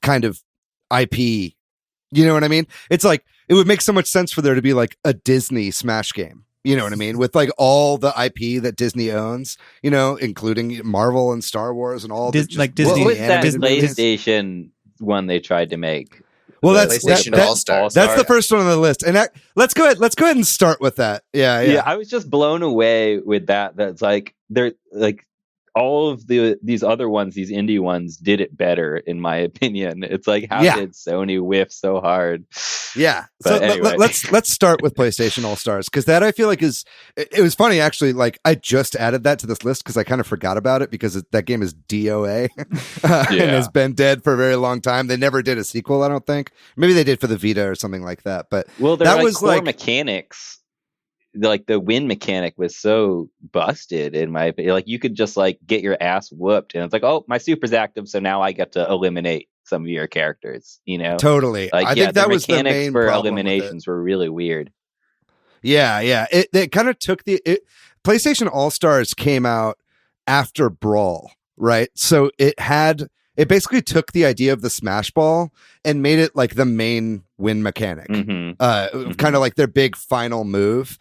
kind of IP? You know what I mean? It's like, it would make so much sense for there to be like a Disney Smash game. You know what I mean? With like all the IP that Disney owns, including Marvel and Star Wars and all like Disney. With that PlayStation one they tried to make. Well, The that's PlayStation All-Star. That's the first one on the list, and let's go ahead and start with that. Yeah. I was just blown away with that. That's like they're like all of these other ones, these indie ones, did it better in my opinion. It's like how did Sony whiff so hard? Yeah. But so anyway. let's start with PlayStation All Stars, because that I feel like it was funny actually. Like I just added that to this list because I kind of forgot about it because that game is DOA and has been dead for a very long time. They never did a sequel, I don't think. Maybe they did for the Vita or something like that. But that was core mechanics. Like the win mechanic was so busted in my opinion. Like you could just like get your ass whooped, and it's like, oh, my super's active, so now I get to eliminate some of your characters. Totally. Like I think that was the main for problem eliminations were really weird. Yeah. It kind of took PlayStation All Stars came out after Brawl, right? So it basically took the idea of the Smash Ball and made it like the main win mechanic, kind of like their big final move.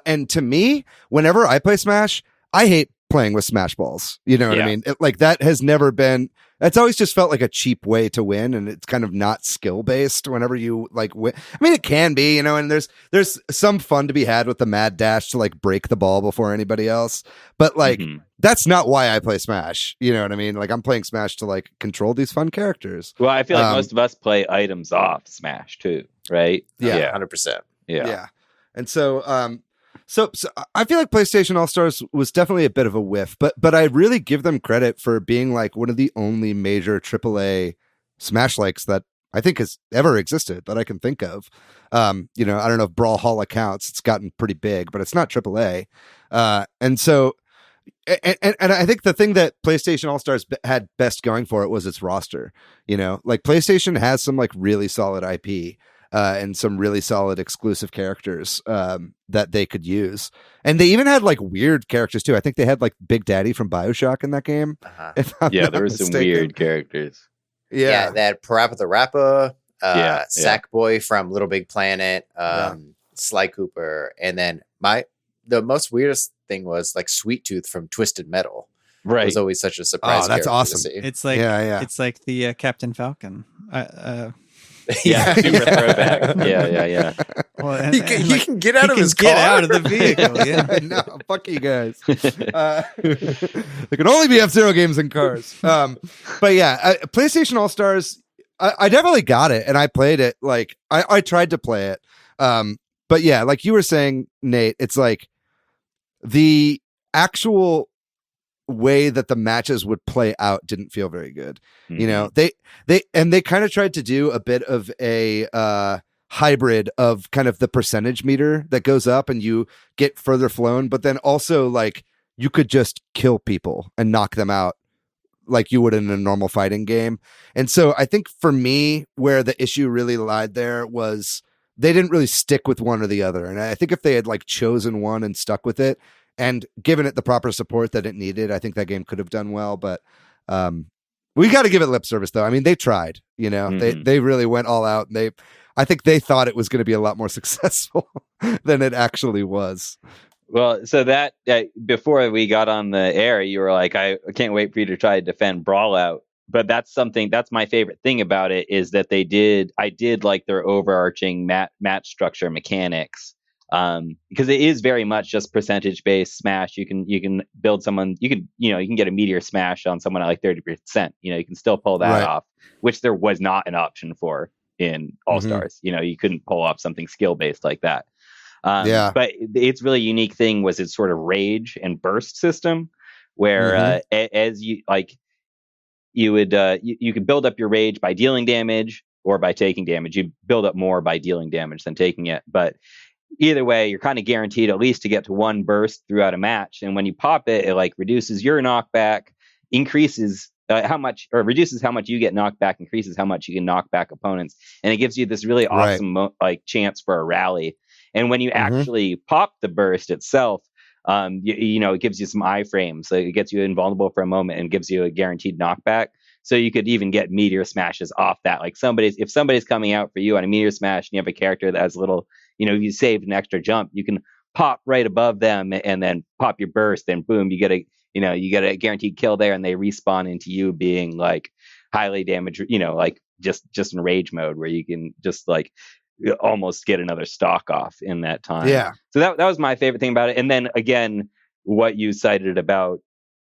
And to me, whenever I play Smash, I hate playing with Smash Balls. You know what I mean? Like that has never been. That's always just felt like a cheap way to win, and it's kind of not skill based. Whenever you like win, I mean, it can be, and there's some fun to be had with the mad dash to like break the ball before anybody else. But like that's not why I play Smash. You know what I mean? Like I'm playing Smash to like control these fun characters. Well, I feel like most of us play items off Smash too, right? Yeah, 100%. Yeah, and so So I feel like PlayStation All Stars was definitely a bit of a whiff, but I really give them credit for being like one of the only major AAA Smash likes that I think has ever existed that I can think of. I don't know if Brawlhalla counts; it's gotten pretty big, but it's not AAA. And so, and I think the thing that PlayStation All Stars had best going for it was its roster. Like PlayStation has some like really solid IP. And some really solid exclusive characters that they could use. And they even had like weird characters too. I think they had like Big Daddy from BioShock in that game. Yeah, there were some weird characters. Yeah, they had Parappa the Rapper, Sackboy from Little Big Planet, Sly Cooper, and then the most weirdest thing was like Sweet Tooth from Twisted Metal. Right, it was always such a surprise. Oh, that's awesome! It's like it's like the Captain Falcon. Yeah, super throwback. Yeah. Well, he can get out of his car. Get out of the vehicle. Yeah, no, fuck you guys. There can only be F-Zero games in cars. But yeah, PlayStation All Stars. I definitely got it, and I played it. Like I tried to play it. But yeah, like you were saying, Nate, it's like the actual way that the matches would play out didn't feel very good. They kind of tried to do a bit of a hybrid of kind of the percentage meter that goes up and you get further flown, but then also like you could just kill people and knock them out like you would in a normal fighting game. And so I think for me, where the issue really lied there was they didn't really stick with one or the other. And I think if they had like chosen one and stuck with it and given it the proper support that it needed, I think that game could have done well. But we got to give it lip service, though. I mean, they tried. They really went all out. And I think they thought it was going to be a lot more successful than it actually was. Well, so that before we got on the air, you were like, I can't wait for you to try to defend Brawlout. But that's my favorite thing about it is that I did like their overarching match structure mechanics. Because it is very much just percentage based Smash. You can build someone, you can get a meteor smash on someone at like 30%. You can still pull that off, which there was not an option for in All Stars. You couldn't pull off something skill based like that. But its really unique thing was its sort of rage and burst system, where as you like, you would you could build up your rage by dealing damage or by taking damage. You build up more by dealing damage than taking it, but either way, you're kind of guaranteed at least to get to one burst throughout a match. And when you pop it, it like reduces your knockback, increases reduces how much you get knocked back, increases how much you can knock back opponents. And it gives you this really awesome chance for a rally. And when you actually pop the burst itself, it gives you some iframes. So it gets you invulnerable for a moment and gives you a guaranteed knockback. So you could even get meteor smashes off that. Like if somebody's coming out for you on a meteor smash and you have a character that has a little, you saved an extra jump, you can pop right above them and then pop your burst, and boom, you get a guaranteed kill there, and they respawn into you being like highly damaged, like just in rage mode where you can just like almost get another stock off in that time. Yeah. So that was my favorite thing about it. And then again, what you cited about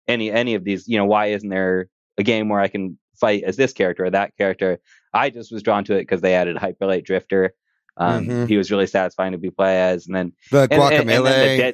any of these, why isn't there a game where I can fight as this character or that character? I just was drawn to it because they added Hyperlight Drifter. He was really satisfying to be play as, and then the Guacamelee and then the dead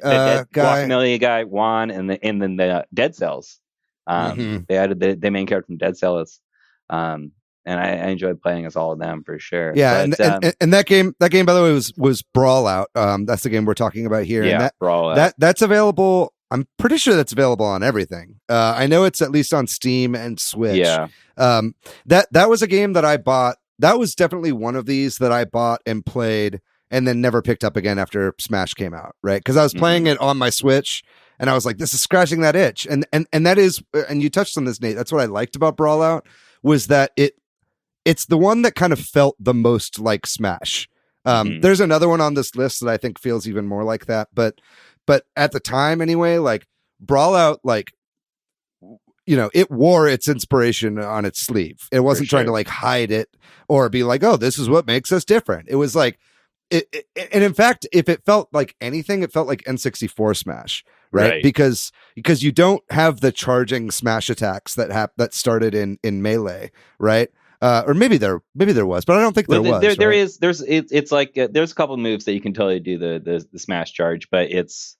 guy. Guacamelee guy Juan, and then the Dead Cells. They added the main character from Dead Cells, and I enjoyed playing as all of them for sure. Yeah, but, and that game by the way was Brawl Out. That's the game we're talking about here. Yeah, and Brawl Out. That's available. I'm pretty sure that's available on everything. I know it's at least on Steam and Switch. Yeah. That was a game that I bought. That was definitely one of these that I bought and played and then never picked up again after Smash came out, right? Because I was playing it on my Switch and I was like, this is scratching that itch. And that is, and you touched on this, Nate, that's what I liked about Brawl Out, was that it's the one that kind of felt the most like Smash. There's another one on this list that I think feels even more like that, but at the time anyway, like Brawl Out, like, it wore its inspiration on its sleeve. It wasn't trying to like hide it or be like, oh, this is what makes us different. It was like, and in fact, if it felt like anything, it felt like N64 Smash, right? Because you don't have the charging smash attacks that started in Melee, right? Or maybe there was, but I don't think there was. It's like there's a couple moves that you can totally do the smash charge, but it's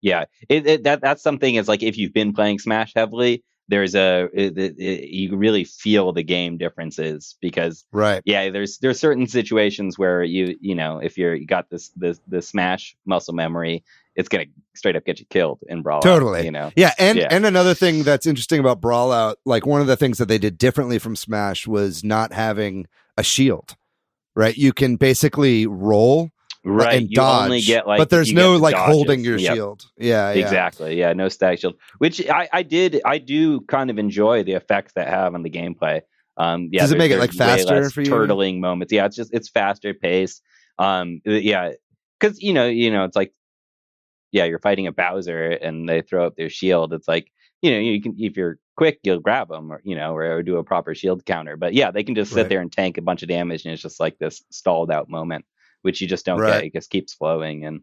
that's something. Is like if you've been playing Smash heavily, there's you really feel the game differences because there's certain situations where if you got the Smash muscle memory, it's gonna straight up get you killed in Brawl Out. Totally. And another thing that's interesting about Brawl Out, like one of the things that they did differently from Smash was not having a shield, right? You can basically roll and you dodge, only get but there's no like dodges. holding your shield. Yeah, exactly. Yeah, no static shield, which I do kind of enjoy the effects that have on the gameplay. Does it make it like faster for you? Turtling moments. Yeah, it's faster paced. Because it's like you're fighting a Bowser and they throw up their shield. It's like you can, if you're quick, you'll grab them or do a proper shield counter. But they can just sit there and tank a bunch of damage, and it's just like this stalled out moment, which you just don't get. It just keeps flowing. And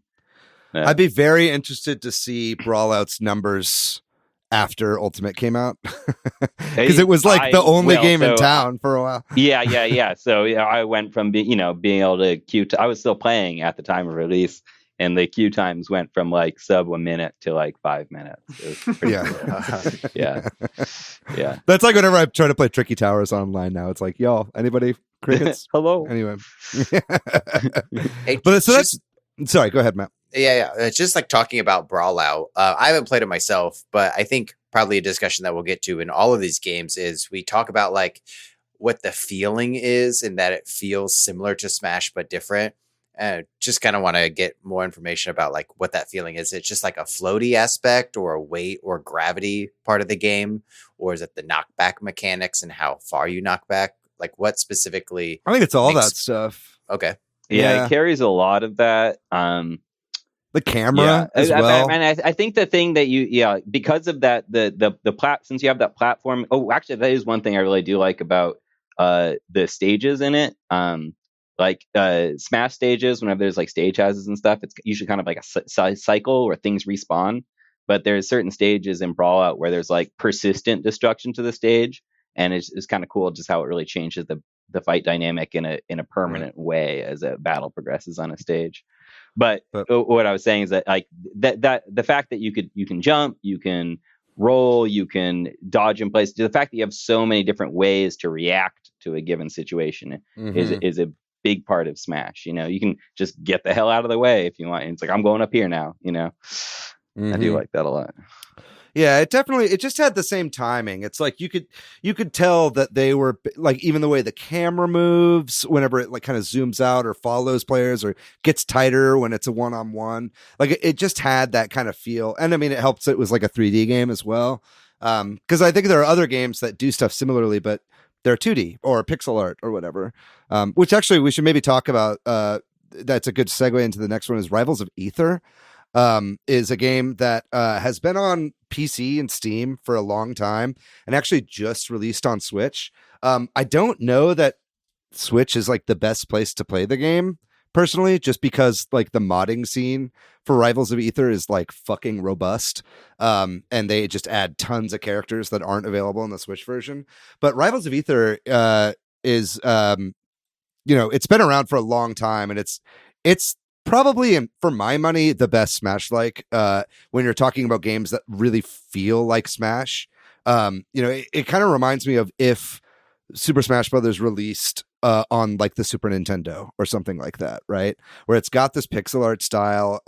I'd be very interested to see Brawl Out's numbers after Ultimate came out, because it was like the only game in town for a while. Yeah. So I went from being able to queue. I was still playing at the time of release, and the queue times went from like sub 1 minute to like 5 minutes. It was pretty cool. Yeah. That's like whenever I try to play Tricky Towers online now. It's like, y'all, anybody? Crickets? Hello. Anyway. But so that's... Sorry, go ahead, Matt. Yeah. It's just like talking about Brawl Out. I haven't played it myself, but I think probably a discussion that we'll get to in all of these games is we talk about like what the feeling is and that it feels similar to Smash but different. Just kind of want to get more information about like what that feeling is. It's just like a floaty aspect or a weight or gravity part of the game, or is it the knockback mechanics and how far you knock back? Like what specifically? I think it's all that stuff. Okay. Yeah, it carries a lot of that. The camera as well. I think the thing that because of that, since you have that platform. Oh, actually, that is one thing I really do like about the stages in it. Like Smash stages, whenever there's like stage houses and stuff, it's usually kind of like a cycle where things respawn. But there's certain stages in Brawl Out where there's like persistent destruction to the stage, and it's kind of cool just how it really changes the fight dynamic in a permanent way as a battle progresses on a stage. But what I was saying is that like that the fact that you can jump, you can roll, you can dodge in place, the fact that you have so many different ways to react to a given situation is a big part of Smash. You can just get the hell out of the way if you want. And it's like, I'm going up here now. I do like that a lot. Yeah, it just had the same timing. It's like you could tell that they were like, even the way the camera moves whenever it like kind of zooms out or follows players or gets tighter when it's a one-on-one. Like it just had that kind of feel. And I mean, it helps it was like a 3D game as well. Because I think there are other games that do stuff similarly, but they're 2D or pixel art or whatever. Which actually we should maybe talk about. That's a good segue into the next one is Rivals of Aether. Is a game that has been on PC and Steam for a long time and actually just released on Switch. I don't know that Switch is like the best place to play the game personally, just because like the modding scene for Rivals of Aether is like fucking robust. And they just add tons of characters that aren't available in the Switch version. But Rivals of Aether is it's been around for a long time, and it's probably, for my money, the best Smash like when you're talking about games that really feel like Smash. It kind of reminds me of if Super Smash Brothers released on like the Super Nintendo or something like that, right? Where it's got this pixel art style.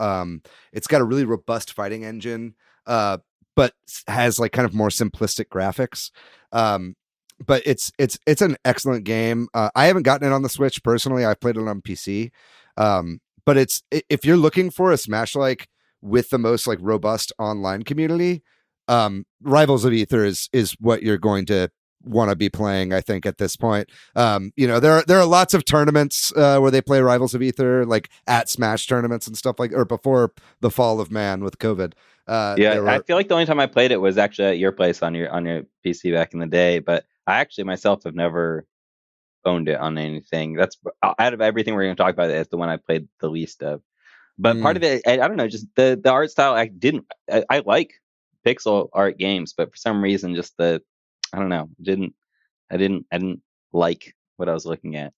It's got a really robust fighting engine, but has like kind of more simplistic graphics. But it's an excellent game. I haven't gotten it on the Switch personally. I've played it on PC. But if you're looking for a Smash like with the most like robust online community, Rivals of Aether is what you're going to want to be playing, I think, at this point. There are lots of tournaments where they play Rivals of Aether, like at Smash tournaments and stuff or before the fall of man with COVID. I feel like the only time I played it was actually at your place on your PC back in the day, but I actually myself have never owned it on anything. That's out of everything we're going to talk about, it's the one I played the least of. But part of it, I don't know, just the art style. I like pixel art games, but for some reason, just I don't know, I didn't like what I was looking at.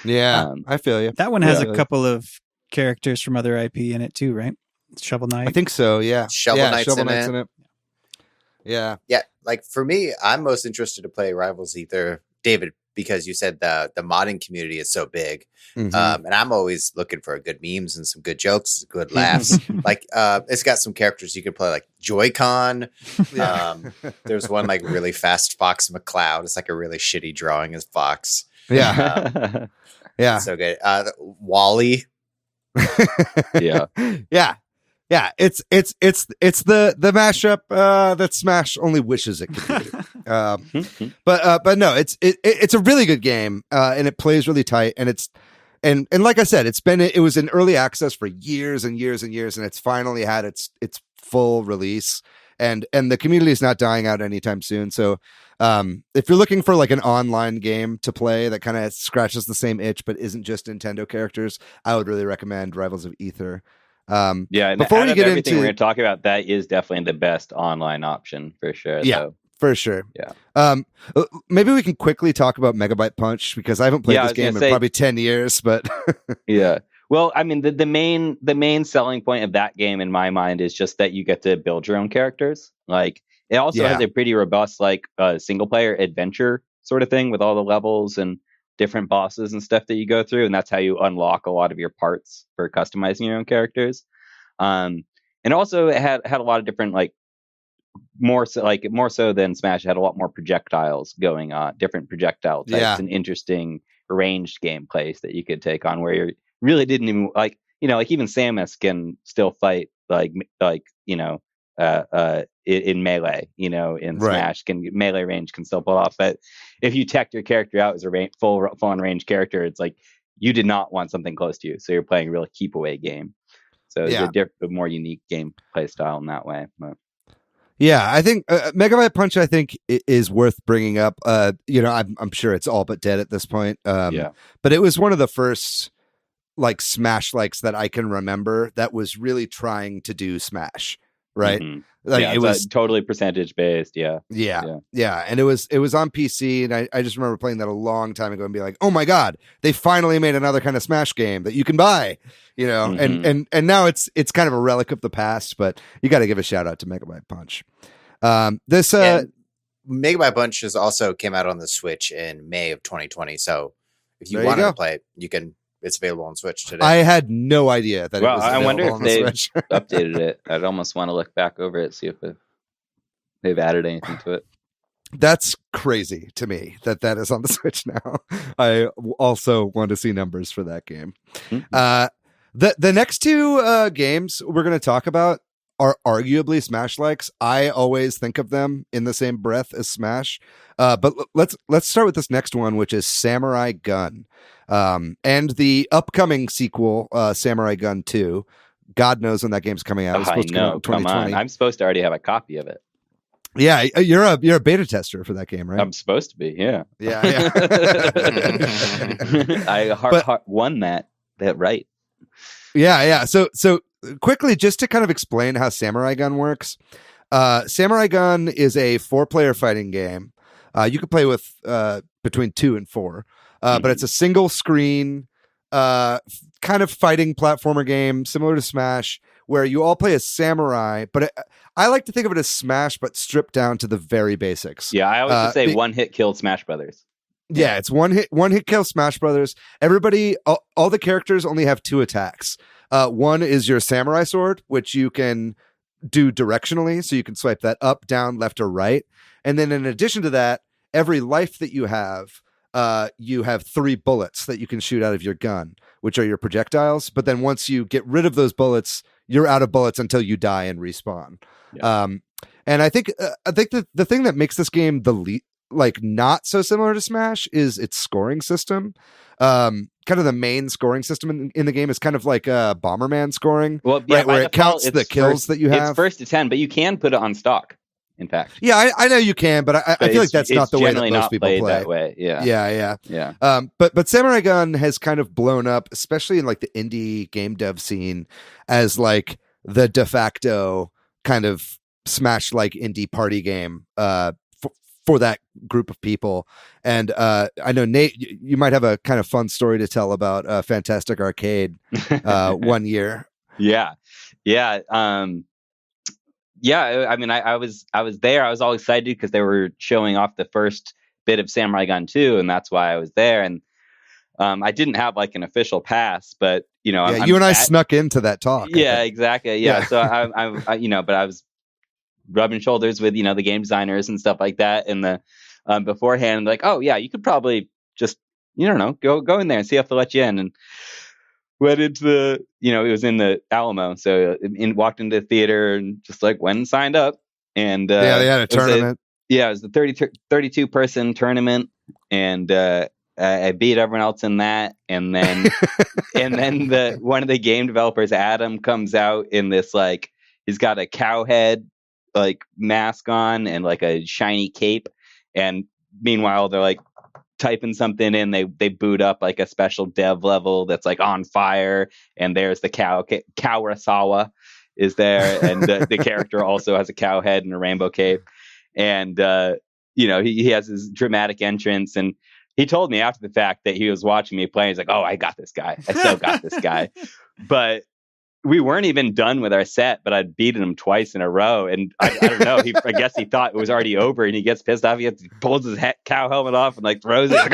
Yeah, I feel you. That one has a couple of characters from other IP in it too, right? Shovel Knight. I think so. Yeah, Shovel Knight's in it. Yeah. Like for me, I'm most interested to play Rivals Aether, David, because you said the modding community is so big, and I'm always looking for good memes and some good jokes, good laughs. Like it's got some characters you can play, like Joy-Con. There's one like really fast Fox McCloud. It's like a really shitty drawing as Fox. Yeah, yeah, so good. Wally. Yeah, it's the mashup that Smash only wishes it could be. But no, it's a really good game, and it plays really tight, and and like I said, it was in early access for years and years and years, and it's finally had its full release, and the community is not dying out anytime soon. So if you're looking for like an online game to play that kind of scratches the same itch but isn't just Nintendo characters, I would really recommend Rivals of Aether. And before we get everything we're going to talk about, that is definitely the best online option for sure. Yeah, for sure. Yeah. Maybe we can quickly talk about Megabyte Punch, because I haven't played this game in probably 10 years, but yeah. Well, I mean, the main selling point of that game in my mind is just that you get to build your own characters. Like, it also has a pretty robust like single player adventure sort of thing with all the levels and different bosses and stuff that you go through, and that's how you unlock a lot of your parts for customizing your own characters. And also it had a lot of different, like more so than Smash, it had a lot more projectiles going on, different projectile types and interesting ranged gameplays that you could take on, where you really didn't even like even Samus can still fight in melee, in Smash, melee range can still pull off. But if you teched your character out as a full on range character, it's like you did not want something close to you, so you're playing a real keep away game. So it's a more unique gameplay style in that way. But. Yeah, I think Megabyte Punch, I think, is worth bringing up. I'm sure it's all but dead at this point. But it was one of the first like Smash likes that I can remember that was really trying to do Smash. Right. Mm-hmm. Like it was totally percentage based. Yeah. And it was on PC. And I just remember playing that a long time ago and be like, oh my God, they finally made another kind of Smash game that you can buy, and now it's kind of a relic of the past, but you got to give a shout out to Megabyte Punch. Megabyte Punch has also came out on the Switch in May of 2020. So if you wanted to play it, you can. It's available on Switch today. I had no idea that. Well, it was I wonder if they've Switch. updated it. I'd almost want to look back over it, see if they've added anything to it. That's crazy to me that is on the Switch now. I also want to see numbers for that game. Mm-hmm. The next two games we're going to talk about are arguably Smash likes. I always think of them in the same breath as Smash. But let's start with this next one, which is Samurai Gun. And the upcoming sequel, Samurai Gun 2. God knows when that game's coming out. It's supposed to come out in 2020. Come on. I'm supposed to already have a copy of it. Yeah, you're a beta tester for that game, right? I'm supposed to be. Yeah. Yeah. I won that right. Yeah. So quickly, just to kind of explain how Samurai Gun works. Samurai Gun is a 4-player fighting game. You can play with between 2 and 4, but it's a single screen kind of fighting platformer game similar to Smash, where you all play as samurai. But I like to think of it as Smash, but stripped down to the very basics. Yeah, I always just say one hit killed Smash Brothers. Yeah, it's one hit kill Smash Brothers. Everybody, all the characters only have 2 attacks. One is your samurai sword, which you can do directionally, so you can swipe that up, down, left, or right. And then in addition to that, every life that you have 3 bullets that you can shoot out of your gun, which are your projectiles. But then once you get rid of those bullets, you're out of bullets until you die and respawn. Yeah. And I think that the thing that makes this game not so similar to Smash is its scoring system. Kind of the main scoring system in the game is kind of like Bomberman scoring, well, yeah, right, where it counts the kills that you have. It's first to 10, but you can put it on stock. In fact, yeah, I know you can, but I feel like that's not the way that most people play. That way. Yeah. But Samurai Gun has kind of blown up, especially in like the indie game dev scene, as like the de facto kind of Smash-like indie party game for that group of people. And I know, Nate, you might have a kind of fun story to tell about Fantastic Arcade one year. Yeah. I mean, I was there. I was all excited because they were showing off the first bit of Samurai Gun 2, and that's why I was there. And I didn't have like an official pass, but you know, you and I snuck into that talk. Yeah, exactly. Yeah. So I but I was rubbing shoulders with the game designers and stuff like that, and the beforehand, like, oh yeah, you could probably just go in there and see if they'll let you in. And went into the, it was in the Alamo, so walked into the theater and just like went and signed up. And they had a tournament. It was the 32 person tournament, and I beat everyone else in that. And then one of the game developers, Adam, comes out in this like, he's got a cow head like mask on and like a shiny cape, and meanwhile they're like typing something in, they boot up like a special dev level that's like on fire, and there's the Kawarasawa is there, and the character also has a cow head and a rainbow cape, and he has his dramatic entrance, and he told me after the fact that he was watching me play, he's like, oh, I got this guy, I still got this guy. But we weren't even done with our set, but I'd beaten him twice in a row. And I don't know. I guess he thought it was already over, and he gets pissed off. He pulls his cow helmet off and like throws it. Like,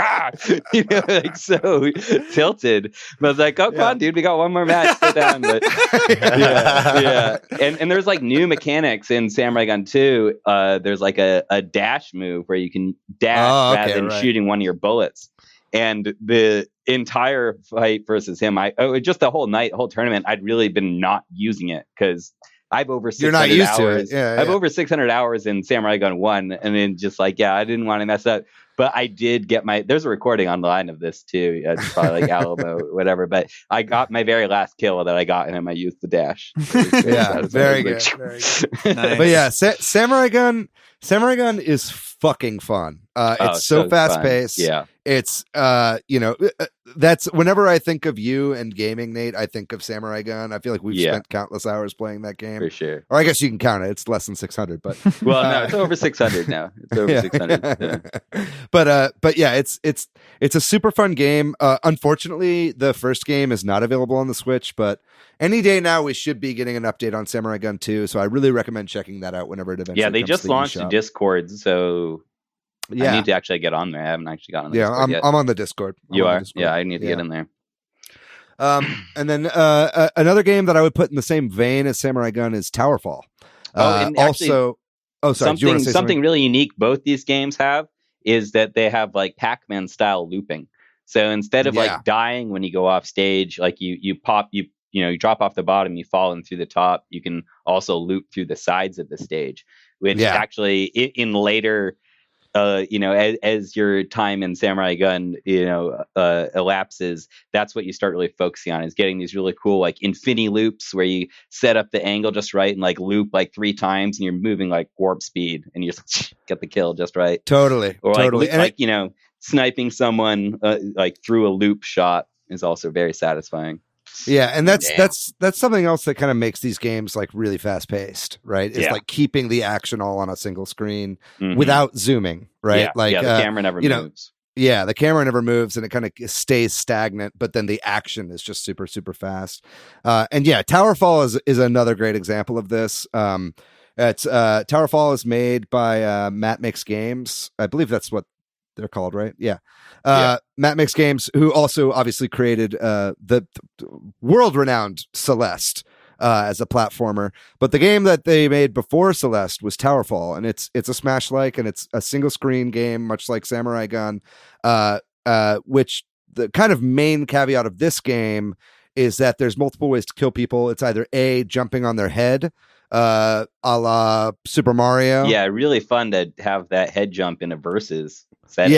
like so tilted. But I was like, oh, come on, dude. We got one more match. Sit down. But yeah. And there's like new mechanics in Samurai Gun 2. There's like a dash move where you can dash rather than shooting one of your bullets. And the entire fight versus him, just the whole tournament, I'd really been not using it because I've over 600 hours. I've over 600 hours in Samurai Gun 1, and then just like, I didn't want to mess up. But I did get there's a recording online of this too. It's probably like Alamo, whatever. But I got my very last kill that I got, and I used the dash. Very good. Very good. Nice. But yeah, Samurai Gun is fucking fun. It's so fast paced. Yeah. It's that's whenever I think of you and gaming, Nate, I think of Samurai Gun. I feel like we've spent countless hours playing that game. For sure. Or I guess you can count it. It's less than 600, but well, no, it's over 600 now. It's over 600. Yeah. But yeah, it's a super fun game. Unfortunately, the first game is not available on the Switch, but any day now we should be getting an update on Samurai Gun 2. So I really recommend checking that out whenever it eventually comes. Yeah, they just launched a Discord, so I need to actually get on there. I haven't actually gotten on the Discord yet. I'm on the Discord. You are? Yeah, I need to get in there. And then another game that I would put in the same vein as Samurai Gun is Towerfall. And also, sorry. Something really unique both these games have is that they have like Pac-Man style looping. So instead of like dying when you go off stage, like you pop, you drop off the bottom, you fall in through the top. You can also loop through the sides of the stage, which actually in later as your time in Samurai Gun, elapses, that's what you start really focusing on, is getting these really cool like infinity loops where you set up the angle just right and like loop like 3 times and you're moving like warp speed and you just get the kill just right. Totally. Or totally. sniping someone like through a loop shot is also very satisfying. Yeah, and that's something else that kind of makes these games like really fast paced, right? It's like keeping the action all on a single screen without zooming, right? The camera never moves. Yeah, the camera never moves and it kind of stays stagnant, but then the action is just super, super fast. And Towerfall is another great example of this. It's Towerfall is made by Matt Makes Games. I believe that's what they're called, right? Yeah. Matt Makes Games, who also obviously created the world-renowned Celeste as a platformer. But the game that they made before Celeste was Towerfall, and it's a Smash-like, and it's a single-screen game, much like Samurai Gun, which the kind of main caveat of this game is that there's multiple ways to kill people. It's either A, jumping on their head, a la Super Mario. Yeah, really fun to have that head jump in a versus setting.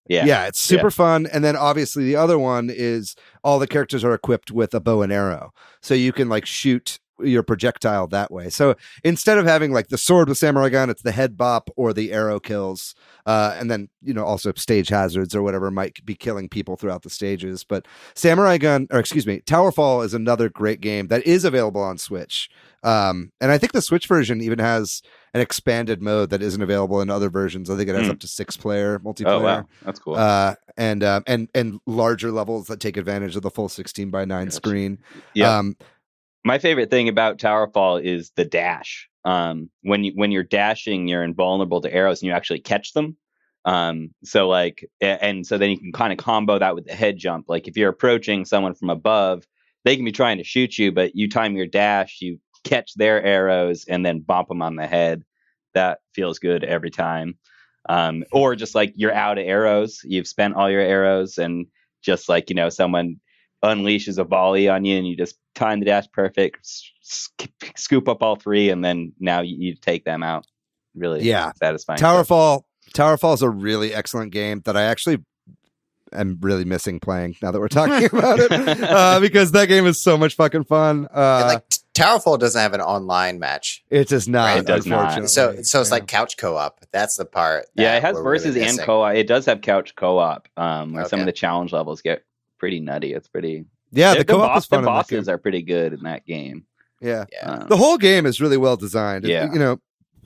Yeah, it's super fun. And then obviously the other one is all the characters are equipped with a bow and arrow. So you can like shoot your projectile that way. So instead of having like the sword with Samurai Gun, it's the head bop or the arrow kills. And then, also stage hazards or whatever might be killing people throughout the stages. But Towerfall is another great game that is available on Switch. And I think the Switch version even has an expanded mode that isn't available in other versions. I think it has up to 6-player multiplayer. Oh, wow. That's cool. And larger levels that take advantage of the full 16:9 screen. Yeah. My favorite thing about Towerfall is the dash. When you're dashing, you're invulnerable to arrows and you actually catch them. So then you can kind of combo that with the head jump. Like if you're approaching someone from above, they can be trying to shoot you, but you time your dash, you catch their arrows and then bump them on the head. That feels good every time. Or just like you're out of arrows, you've spent all your arrows and just like, someone unleashes a volley on you and you just time the dash perfect, scoop up all 3 and then now you take them out. Really satisfying. Towerfall is a really excellent game that I actually am really missing playing now that we're talking about it because that game is so much fucking fun. Towerfall doesn't have an online match. It does not. Right? It does not. So it's like couch co-op. That's the part. Yeah, it has versus really and co-op. It does have couch co-op. Where some of the challenge levels get pretty nutty. It's pretty. Yeah, the co-op is fun. The bosses are pretty good in that game. Yeah. The whole game is really well designed. Yeah.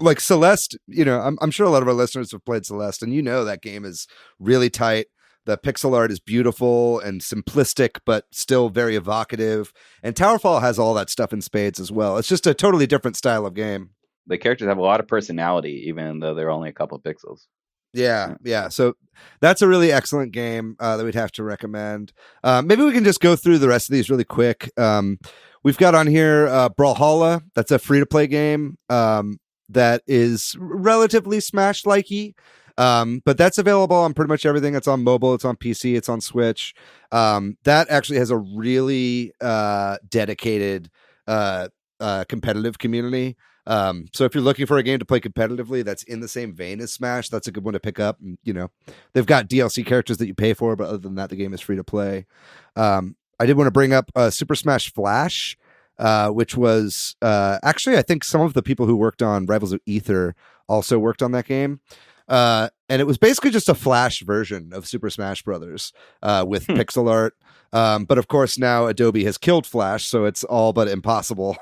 Like Celeste, I'm sure a lot of our listeners have played Celeste, and that game is really tight. The pixel art is beautiful and simplistic, but still very evocative. And Towerfall has all that stuff in spades as well. It's just a totally different style of game. The characters have a lot of personality, even though they're only a couple of pixels. Yeah. So that's a really excellent game that we'd have to recommend. Maybe we can just go through the rest of these really quick. We've got on here Brawlhalla. That's a free-to-play game that is relatively Smash-likey. But that's available on pretty much everything. It's on mobile, it's on PC, it's on Switch. That actually has a really dedicated competitive community. So if you're looking for a game to play competitively that's in the same vein as Smash, that's a good one to pick up. They've got DLC characters that you pay for, but other than that, the game is free to play. I did want to bring up Super Smash Flash, which was actually, I think some of the people who worked on Rivals of Ether also worked on that game. And it was basically just a Flash version of Super Smash Brothers with pixel art. But of course, now Adobe has killed Flash, so it's all but impossible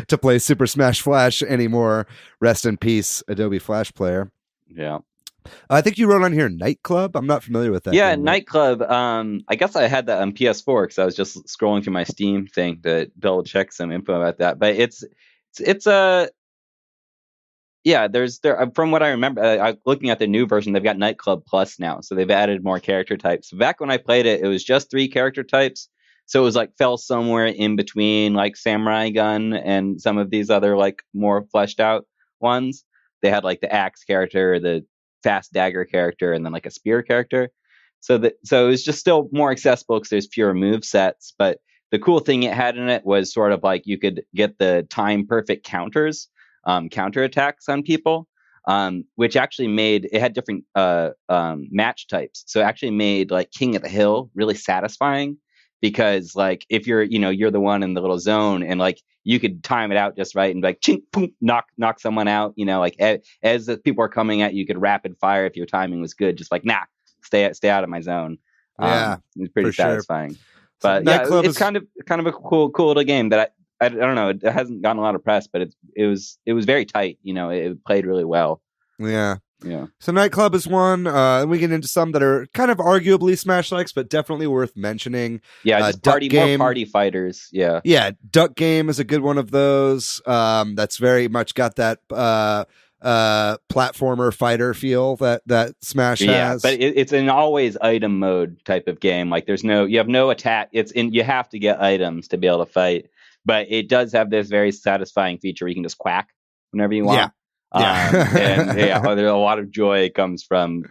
to play Super Smash Flash anymore. Rest in peace, Adobe Flash Player. Yeah. I think you wrote on here Nightclub. I'm not familiar with that. Yeah, game, Nightclub. I guess I had that on PS4 because I was just scrolling through my Steam thing to double check some info about that. But it's a from what I remember, looking at the new version, they've got Nightclub Plus now, so they've added more character types. Back when I played it, it was just 3 character types, so it was like fell somewhere in between like Samurai Gun and some of these other like more fleshed out ones. They had like the axe character, the fast dagger character, and then like a spear character. So it was just still more accessible because there's fewer move sets. But the cool thing it had in it was sort of like you could get the time perfect counters. Counter attacks on people. which actually it had different match types. So it actually made like King of the Hill really satisfying, because like if you're the one in the little zone, and like you could time it out just right and like chink, boom, knock someone out, like as the people are coming at you, you could rapid fire if your timing was good, just like stay out of my zone. It's pretty satisfying. Sure. But yeah, it's kind of a cool little game that I don't know, it hasn't gotten a lot of press, but it was very tight. It played really well. Yeah. So Nightclub is one. We get into some that are kind of arguably Smash likes, but definitely worth mentioning. Yeah, just more party fighters. Yeah. Yeah, Duck Game is a good one of those. That's very much got that platformer fighter feel that Smash has. But it's an always item mode type of game. Like you have no attack. You have to get items to be able to fight. But it does have this very satisfying feature where you can just quack whenever you want. And there's a lot of joy comes from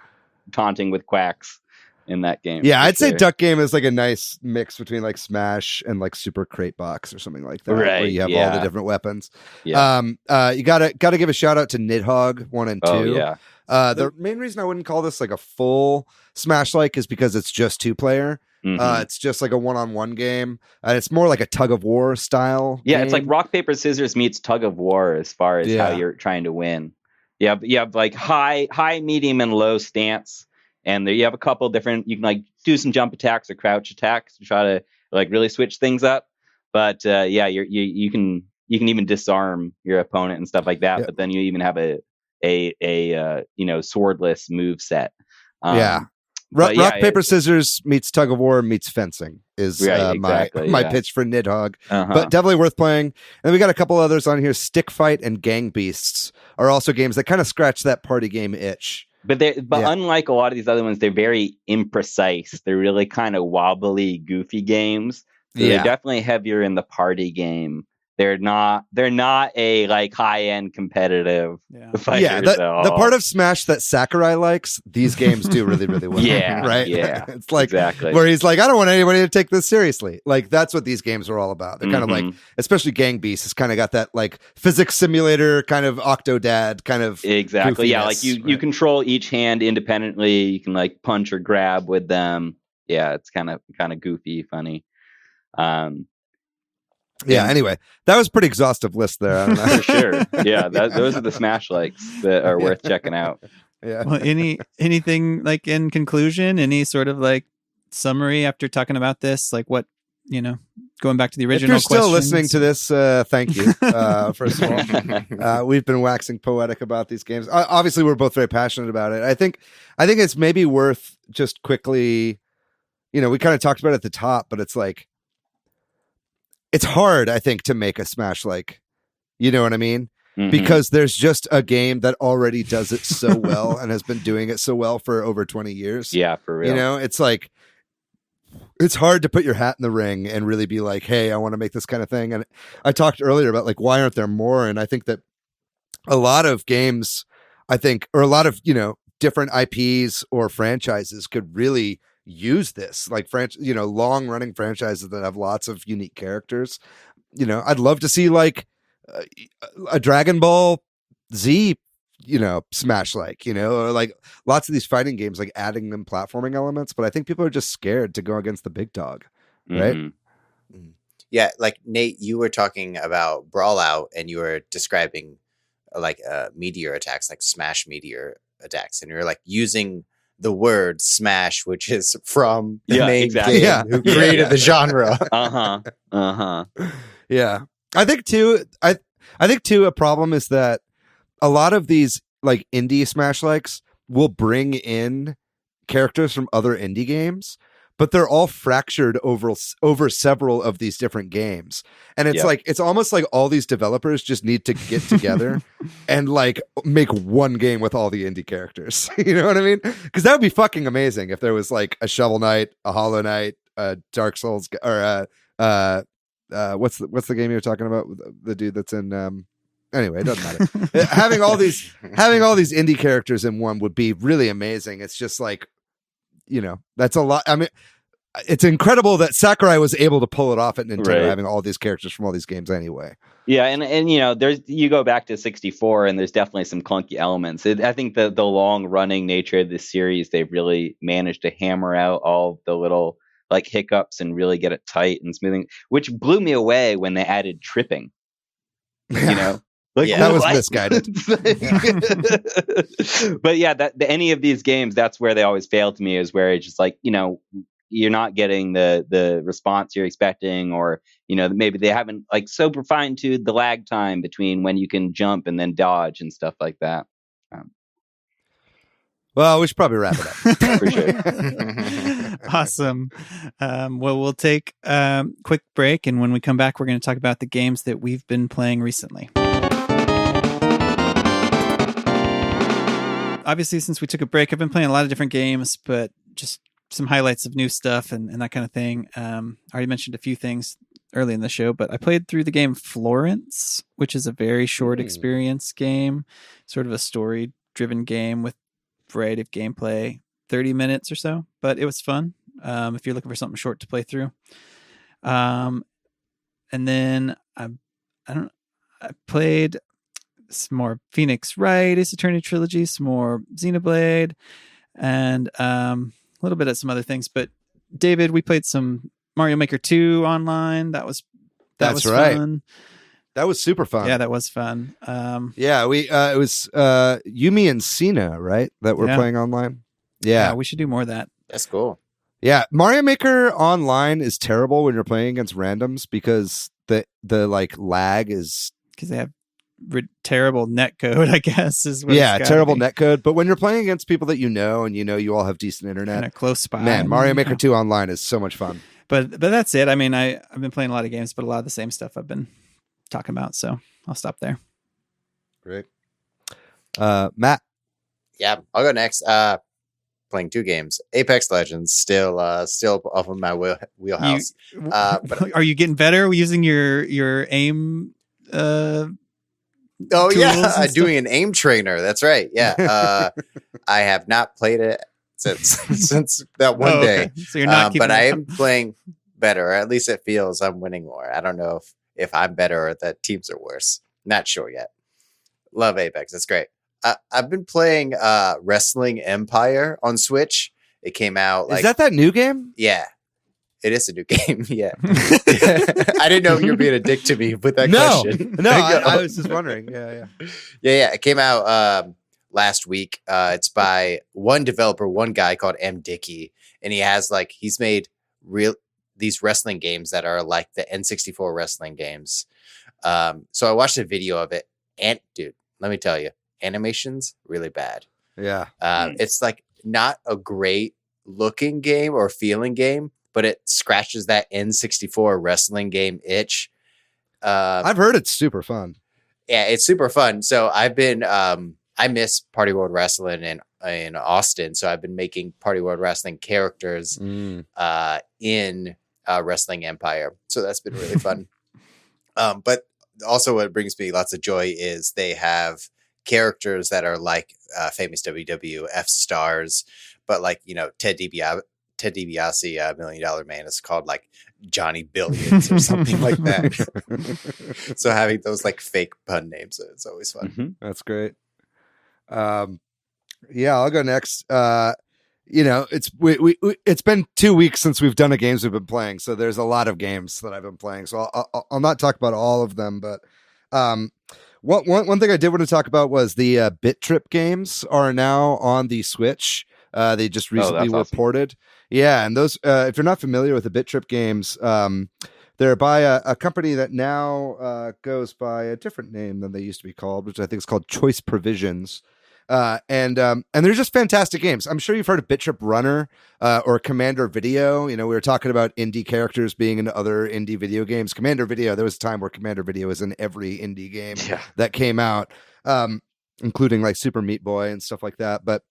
taunting with quacks in that game. Yeah, I'd say Duck Game is like a nice mix between like Smash and like Super Crate Box or something like that, right? Where you have all the different weapons. Yeah. You gotta give a shout out to Nidhogg 1 and 2. Oh yeah. The main reason I wouldn't call this like a full Smash like is because it's just 2-player. Mm-hmm. It's just like a one-on-one game. It's more like a tug of war style. Yeah, game. It's like rock paper scissors meets tug of war as far as how you're trying to win. You have like high, medium, and low stance, and there you have a couple different. You can like do some jump attacks or crouch attacks to try to like really switch things up. But you can even disarm your opponent and stuff like that. Yeah. But then you even have a swordless move set. Rock, paper, scissors meets tug of war meets fencing is my pitch for Nidhogg. But definitely worth playing. And we got a couple others on here. Stick Fight and Gang Beasts are also games that kind of scratch that party game itch. But unlike a lot of these other ones, they're very imprecise. They're really kind of wobbly, goofy games. So they're definitely heavier in the party game. They're not a like high end competitive fighter. Yeah, the part of Smash that Sakurai likes, these games do really, really well. Right. Yeah, it's like where he's like, I don't want anybody to take this seriously. Like that's what these games are all about. They're kind of like, especially Gang Beasts, has kind of got that like physics simulator kind of Octodad kind of exactly. Yeah, like you control each hand independently. You can like punch or grab with them. Yeah, it's kind of goofy, funny. Anyway, that was a pretty exhaustive list there. I don't know. For sure. Yeah, those are the Smash likes that are worth checking out. Yeah. Well, anything like in conclusion, any sort of like summary after talking about this, like what, going back to the original If you're still questions. listening to this, thank you. First of all, we've been waxing poetic about these games. Obviously, we're both very passionate about it. I think it's maybe worth just quickly, we kind of talked about it at the top, but it's like, it's hard, I think, to make a Smash like, you know what I mean? Mm-hmm. Because there's just a game that already does it so well and has been doing it so well for over 20 years. Yeah, for real. It's like, it's hard to put your hat in the ring and really be like, hey, I want to make this kind of thing. And I talked earlier about like, why aren't there more? And I think that a lot of games, or a lot of, different IPs or franchises could really use this, like long running franchises that have lots of unique characters. I'd love to see like a Dragon Ball Z, Smash like, or like lots of these fighting games, like adding them platforming elements. But I think people are just scared to go against the big dog, right? Mm-hmm. Yeah, like Nate, you were talking about Brawl Out, and you were describing like meteor attacks, like Smash meteor attacks, and you're like using the word Smash, which is from the main game who created the genre. Yeah. I think too, a problem is that a lot of these like indie Smash likes will bring in characters from other indie games, but they're all fractured over several of these different games. And it's like, it's almost like all these developers just need to get together and like make one game with all the indie characters. You know what I mean? Because that would be fucking amazing if there was like a Shovel Knight, a Hollow Knight, a Dark Souls, or what's the game you were talking about? The dude that's in, anyway, it doesn't matter. having all these indie characters in one would be really amazing. It's just like, that's a lot. I mean, it's incredible that Sakurai was able to pull it off at Nintendo, Right. having all these characters from all these games anyway. Yeah, and you know, you go back to 64, and there's definitely some clunky elements. I think the long running nature of this series, they've really managed to hammer out all the little like hiccups and really get it tight and smoothing, which blew me away when they added tripping. You know, like Yeah. That was what? misguided. But yeah, any of these games, that's where they always fail to me, is where it's just like, you know, you're not getting the response you're expecting, or you know, maybe they haven't like super fine-tuned the lag time between when you can jump and then dodge and stuff like that. Well, we should probably wrap it up. For sure. Awesome. Well, we'll take a quick break, and when we come back, we're going to talk about the games that we've been playing recently. Obviously, since we took a break, I've been playing a lot of different games, but just some highlights of new stuff and that kind of thing. I already mentioned a few things early in the show, but I played through the game Florence, which is a very short experience game, sort of a story-driven game with variety of gameplay, 30 minutes or so, but it was fun if you're looking for something short to play through. And then I played some more Phoenix Wright, Ace Attorney Trilogy, some more Xenoblade, and a little bit of some other things. But David, we played some Mario Maker 2 online. That's right. Fun. That was super fun. Yeah, that was fun. Yeah, it was Yumi and Sina, right? That we're playing online. Yeah, we should do more of that. That's cool. Yeah, Mario Maker online is terrible when you're playing against randoms because the like lag is because they have terrible net code, I guess. Is what terrible net code. But when you're playing against people that you know and you know you all have decent internet, and a close spot, man, Mario Maker 2 online is so much fun. But that's it. I mean, I've been playing a lot of games, but a lot of the same stuff I've been talking about. So I'll stop there. Great, Matt. Yeah, I'll go next. Playing 2 games. Apex Legends still up in my wheelhouse. But are you getting better using your aim? Oh yeah, I'm doing an aim trainer. That's right. Yeah, I have not played it since that one day. So you're not, but I am playing better. Or at least it feels I'm winning more. I don't know if I'm better or that teams are worse. Not sure yet. Love Apex. It's great. I've been playing Wrestling Empire on Switch. It came out. Is that new game? Yeah. It is a new game, yeah. I didn't know you were being a dick to me with that question. No, I was just wondering. Yeah. It came out last week. It's by one developer, one guy called M. Dickey, and he's made these wrestling games that are like the N64 wrestling games. So I watched a video of it, and dude, let me tell you, animation's really bad. Yeah, it's like not a great looking game or feeling game, but it scratches that N64 wrestling game itch. I've heard it's super fun. Yeah, it's super fun. So I've been, I miss Party World Wrestling in Austin. So I've been making Party World Wrestling characters in Wrestling Empire. So that's been really fun. But also what brings me lots of joy is they have characters that are like famous WWF stars, but like, you know, Ted DiBiase, $1 Million Man, is called like Johnny Billions or something like that. So having those like fake pun names, it's always fun. Mm-hmm. That's great. Yeah, I'll go next. You know, it's been 2 weeks since we've done the games we've been playing, so there's a lot of games that I've been playing. So I'll not talk about all of them, but one thing I did want to talk about was the Bit Trip games are now on the Switch. They just recently were ported. Yeah, and those, if you're not familiar with the Bit Trip games, they're by a company that now goes by a different name than they used to be called, which I think is called Choice Provisions. And they're just fantastic games. I'm sure you've heard of Bit Trip Runner or Commander Video. You know, we were talking about indie characters being in other indie video games. Commander Video, there was a time where Commander Video was in every indie game that came out, including like Super Meat Boy and stuff like that. But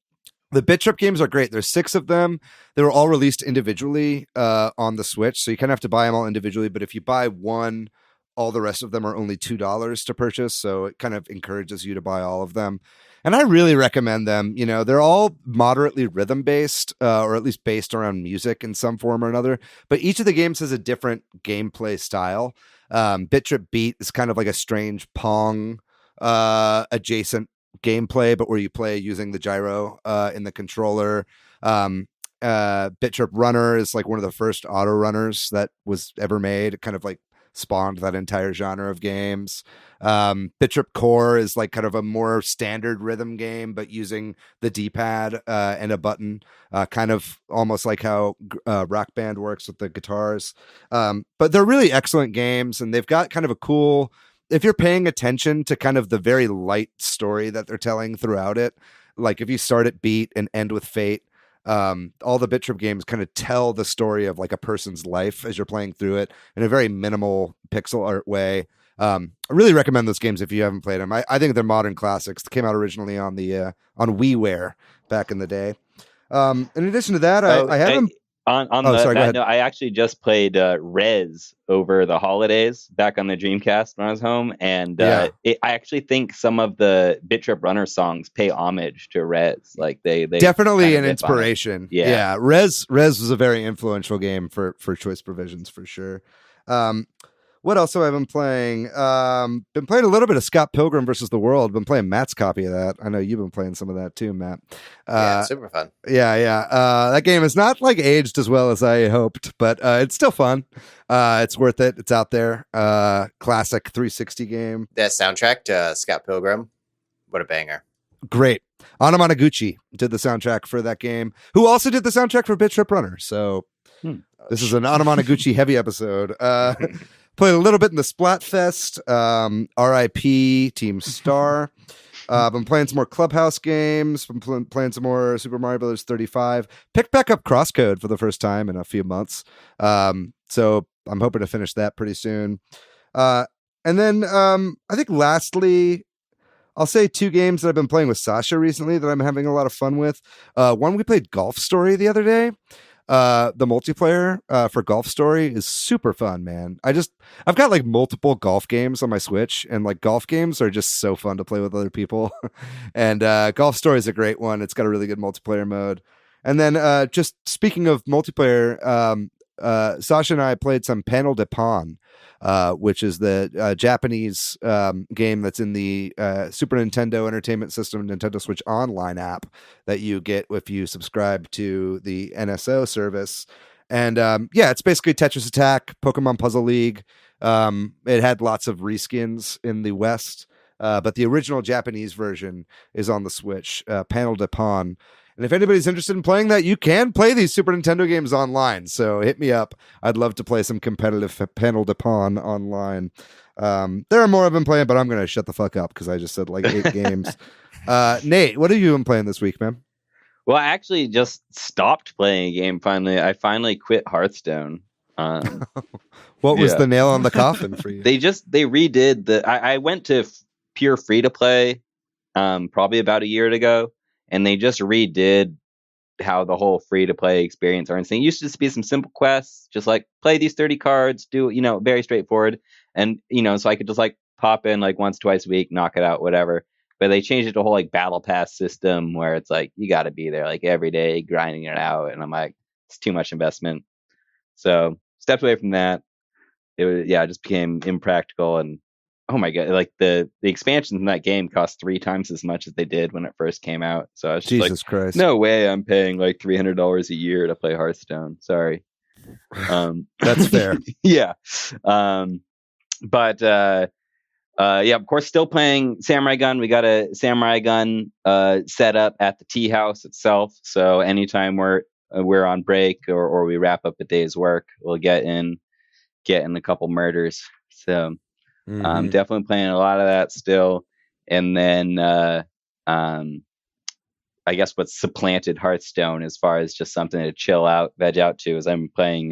the Bit Trip games are great. There's 6 of them. They were all released individually on the Switch, so you kind of have to buy them all individually. But if you buy one, all the rest of them are only $2 to purchase, so it kind of encourages you to buy all of them. And I really recommend them. You know, they're all moderately rhythm based, or at least based around music in some form or another. But each of the games has a different gameplay style. Bit Trip Beat is kind of like a strange Pong adjacent gameplay, but where you play using the gyro in the controller. Bit Trip Runner is like one of the first auto runners that was ever made. It kind of like spawned that entire genre of games. Bit Trip Core is like kind of a more standard rhythm game, but using the D-pad and a button, kind of almost like how Rock Band works with the guitars. But they're really excellent games, and they've got kind of a cool, if you're paying attention to kind of the very light story that they're telling throughout it, like if you start at Beat and end with Fate, all the Bit Trip games kind of tell the story of like a person's life as you're playing through it in a very minimal pixel art way. I really recommend those games if you haven't played them. I think they're modern classics. They came out originally on the on WiiWare back in the day. In addition to that, I haven't. I actually just played Rez over the holidays back on the Dreamcast when I was home, and I actually think some of the Bit Trip Runner songs pay homage to Rez. Like they definitely an inspiration. Yeah. Rez was a very influential game for choice provisions for sure. What else have I been playing? Been playing a little bit of Scott Pilgrim versus the World. Been playing Matt's copy of that. I know you've been playing some of that too, Matt. Yeah, it's super fun. Yeah. That game is not like aged as well as I hoped, but it's still fun. It's worth it. It's out there. Classic 360 game. That soundtrack to Scott Pilgrim, what a banger. Great. Anna Managuchi did the soundtrack for that game, who also did the soundtrack for Bit Trip Runner. So this is an Anna Managuchi heavy episode. Played a little bit in the Splatfest, RIP Team Star. Been playing some more Clubhouse games. Been playing some more Super Mario Brothers 35. Picked back up Crosscode for the first time in a few months. So I'm hoping to finish that pretty soon. And then I think lastly, I'll say 2 games that I've been playing with Sasha recently that I'm having a lot of fun with. One, we played Golf Story the other day. The multiplayer for Golf Story is super fun, man. I've got like multiple golf games on my Switch, and like golf games are just so fun to play with other people. And Golf Story is a great one. It's got a really good multiplayer mode. And then just speaking of multiplayer, Sasha and I played some Panel de Pon, which is the Japanese game that's in the Super Nintendo Entertainment System Nintendo Switch Online app that you get if you subscribe to the NSO service. And it's basically Tetris Attack, Pokemon Puzzle League. It had lots of reskins in the West, but the original Japanese version is on the Switch, Panel de Pon. And if anybody's interested in playing that, you can play these Super Nintendo games online. So hit me up. I'd love to play some competitive Panel de Pon online. There are more I've been playing, but I'm going to shut the fuck up because I just said like 8 games. Nate, what have you been playing this week, man? Well, I actually just stopped playing a game finally. I finally quit Hearthstone. What was the nail on the coffin for you? They redid I went to pure free to play probably about a year ago. And they just redid how the whole free-to-play experience are. And it used to just be some simple quests, just like play these 30 cards, do, very straightforward. And, so I could just like pop in like once, twice a week, knock it out, whatever. But they changed it to a whole like battle pass system where it's like, you got to be there like every day grinding it out. And I'm like, it's too much investment. So stepped away from that. It just became impractical. And oh my god, like the expansions in that game cost 3 times as much as they did when it first came out. So I was just Jesus Christ. No way I'm paying like $300 a year to play Hearthstone. Sorry. That's fair. Yeah. But of course, still playing Samurai Gun. We got a Samurai Gun set up at the tea house itself. So anytime we're on break or we wrap up a day's work, we'll get in a couple murders. So definitely playing a lot of that still. And then I guess what's supplanted Hearthstone as far as just something to chill out, veg out to, is I'm playing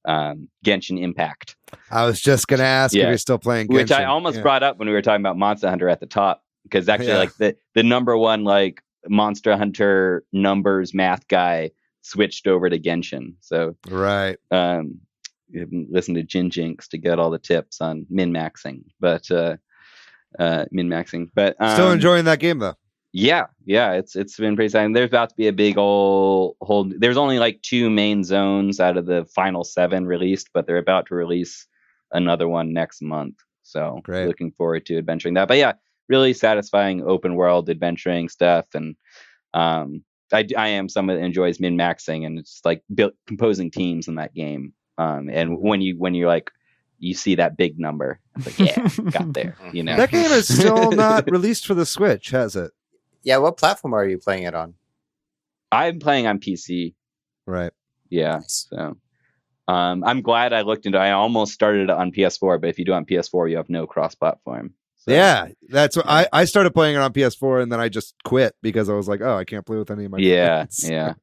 Genshin Impact. I was just going to ask if you're still playing Genshin. Which I almost brought up when we were talking about Monster Hunter at the top, because actually like the number one like Monster Hunter numbers math guy switched over to Genshin. So right. Listen to Jin Jinx to get all the tips on min-maxing, but still enjoying that game though. Yeah, it's been pretty exciting. There's about to be a big whole. There's only like 2 main zones out of the final 7 released, but they're about to release another one next month. So Great. Looking forward to adventuring that. But yeah, really satisfying open world adventuring stuff, and I am someone that enjoys min maxing, and it's like composing teams in that game. And when you're like, you see that big number, it's like, yeah, got there. You know, that game is still not released for the Switch, has it? Yeah, what platform are you playing it on? I'm playing on PC. Right. Yeah. Nice. So I'm glad I looked into it. I almost started it on PS4, but if you do it on PS4, you have no cross-platform. So, yeah, that's what I started playing it on PS4, and then I just quit because I was like, oh, I can't play with any of my friends. Yeah.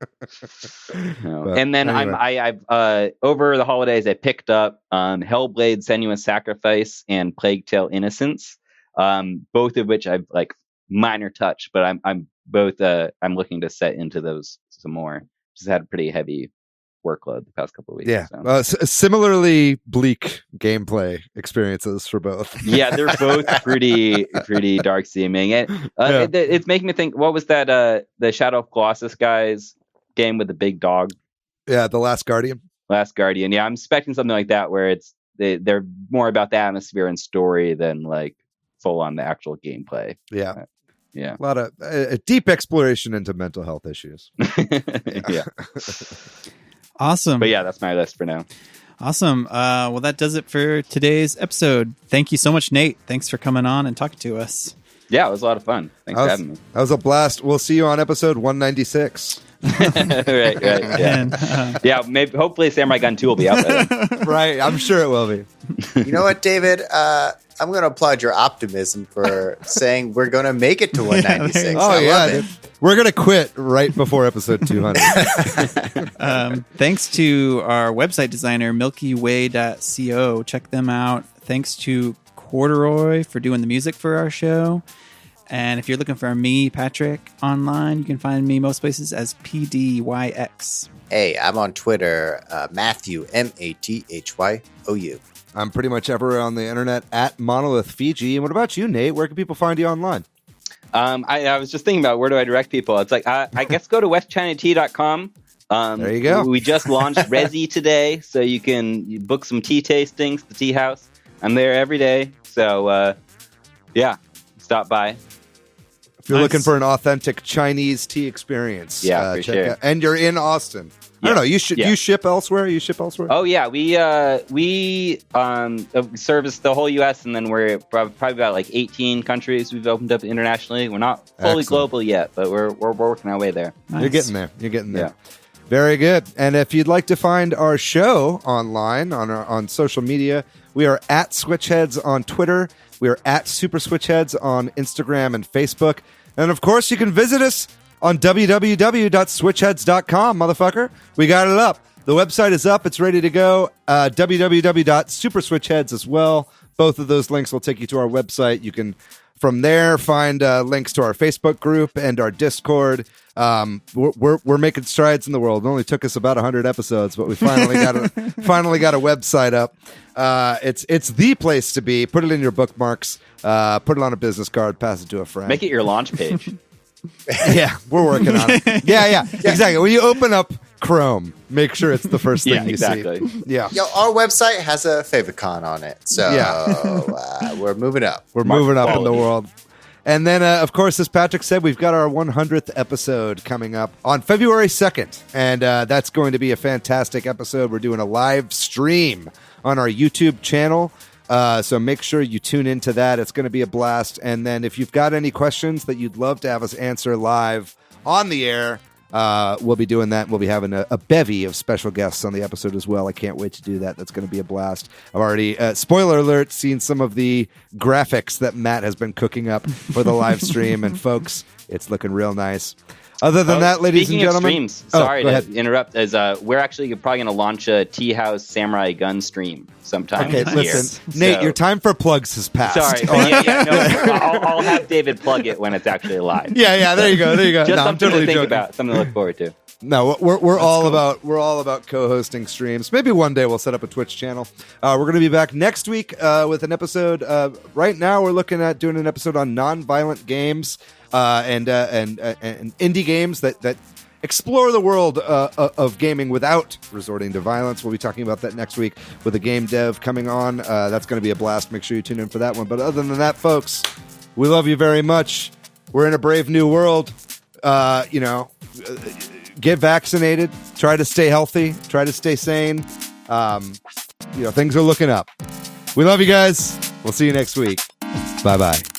No. But And then anyway. I've over the holidays I picked up Hellblade: Senua's Sacrifice and Plague Tale: Innocence, both of which I've like minor touch, but I'm looking to set into those some more. Just had a pretty heavy workload the past couple of weeks. Yeah, So. Similarly bleak gameplay experiences for both. Yeah, they're both pretty dark seeming. And it's making me think, what was that the Shadow of Colossus guys game with the big dog? Yeah, The Last Guardian. Yeah, I'm expecting something like that where they're more about the atmosphere and story than like full on the actual gameplay. Yeah. Yeah. A lot of deep exploration into mental health issues. Yeah. Awesome. But yeah, that's my list for now. Awesome. Well, that does it for today's episode. Thank you so much, Nate. Thanks for coming on and talking to us. Yeah, it was a lot of fun. Thanks for having me. That was a blast. We'll see you on episode 196. right. Yeah. Yeah, maybe hopefully Samurai Gun 2 will be out by then. Right. I'm sure it will be. You know what, David? I'm going to applaud your optimism for saying we're going to make it to 196. Oh, yeah. We're going to quit right before episode 200. Thanks to our website designer, milkyway.co. Check them out. Thanks to Corduroy for doing the music for our show. And if you're looking for me, Patrick, online, you can find me most places as PDYX. Hey, I'm on Twitter, Matthew, MATHYOU. I'm pretty much everywhere on the internet at Monolith Fiji. And what about you, Nate? Where can people find you online? I was just thinking about where do I direct people. It's like, I guess go to westchinatea.com. There you go. We just launched Resi today, so you can book some tea tastings, the tea house. I'm there every day. So, yeah, stop by. If you're looking for an authentic Chinese tea experience, for sure. And you're in Austin. I don't know. You ship elsewhere? You ship elsewhere? Oh yeah, we service the whole U.S. and then we're probably about like 18 countries we've opened up internationally. We're not fully global yet, but we're working our way there. Nice. You're getting there. Yeah. Very good. And if you'd like to find our show online on social media, we are at Switch Headz on Twitter. We are at Super Switch Headz on Instagram and Facebook. And of course, you can visit us on www.switchheadz.com, motherfucker. We got it up. The website is up. It's ready to go. www.superswitchheadz as well. Both of those links will take you to our website. You can, from there, find links to our Facebook group and our Discord. We're making strides in the world. It only took us about 100 episodes, but we finally got a website up. It's the place to be. Put it in your bookmarks. Put it on a business card. Pass it to a friend. Make it your launch page. Yeah, we're working on it. Yeah, exactly. When you open up Chrome, make sure it's the first thing you see. Yeah. Yo, our website has a favicon on it, so we're moving up. We're moving up in the world. And then, of course, as Patrick said, we've got our 100th episode coming up on February 2nd, and that's going to be a fantastic episode. We're doing a live stream on our YouTube channel. So make sure you tune into that. It's going to be a blast. And then if you've got any questions that you'd love to have us answer live on the air, we'll be doing that. We'll be having a bevy of special guests on the episode as well. I can't wait to do that. That's going to be a blast. I've already, spoiler alert, seen some of the graphics that Matt has been cooking up for the live stream. And folks, it's looking real nice. Other than that, ladies and gentlemen. Streams, sorry to interrupt. We're actually probably going to launch a Tea House Samurai Gun stream sometime this listen, year. Nate, your time for plugs has passed. Sorry. I'll have David plug it when it's actually live. Yeah, there you go. Just something to think about, something to look forward to. No, we're all about co-hosting streams. Maybe one day we'll set up a Twitch channel. We're going to be back next week with an episode. Right now, we're looking at doing an episode on non-violent games. and indie games that explore the world of gaming without resorting to violence. We'll be talking about that next week with a game dev coming on. That's going to be a blast. Make sure you tune in for that one. But other than that, folks, we love you very much. We're in a brave new world. Get vaccinated. Try to stay healthy. Try to stay sane. Things are looking up. We love you guys. We'll see you next week. Bye-bye.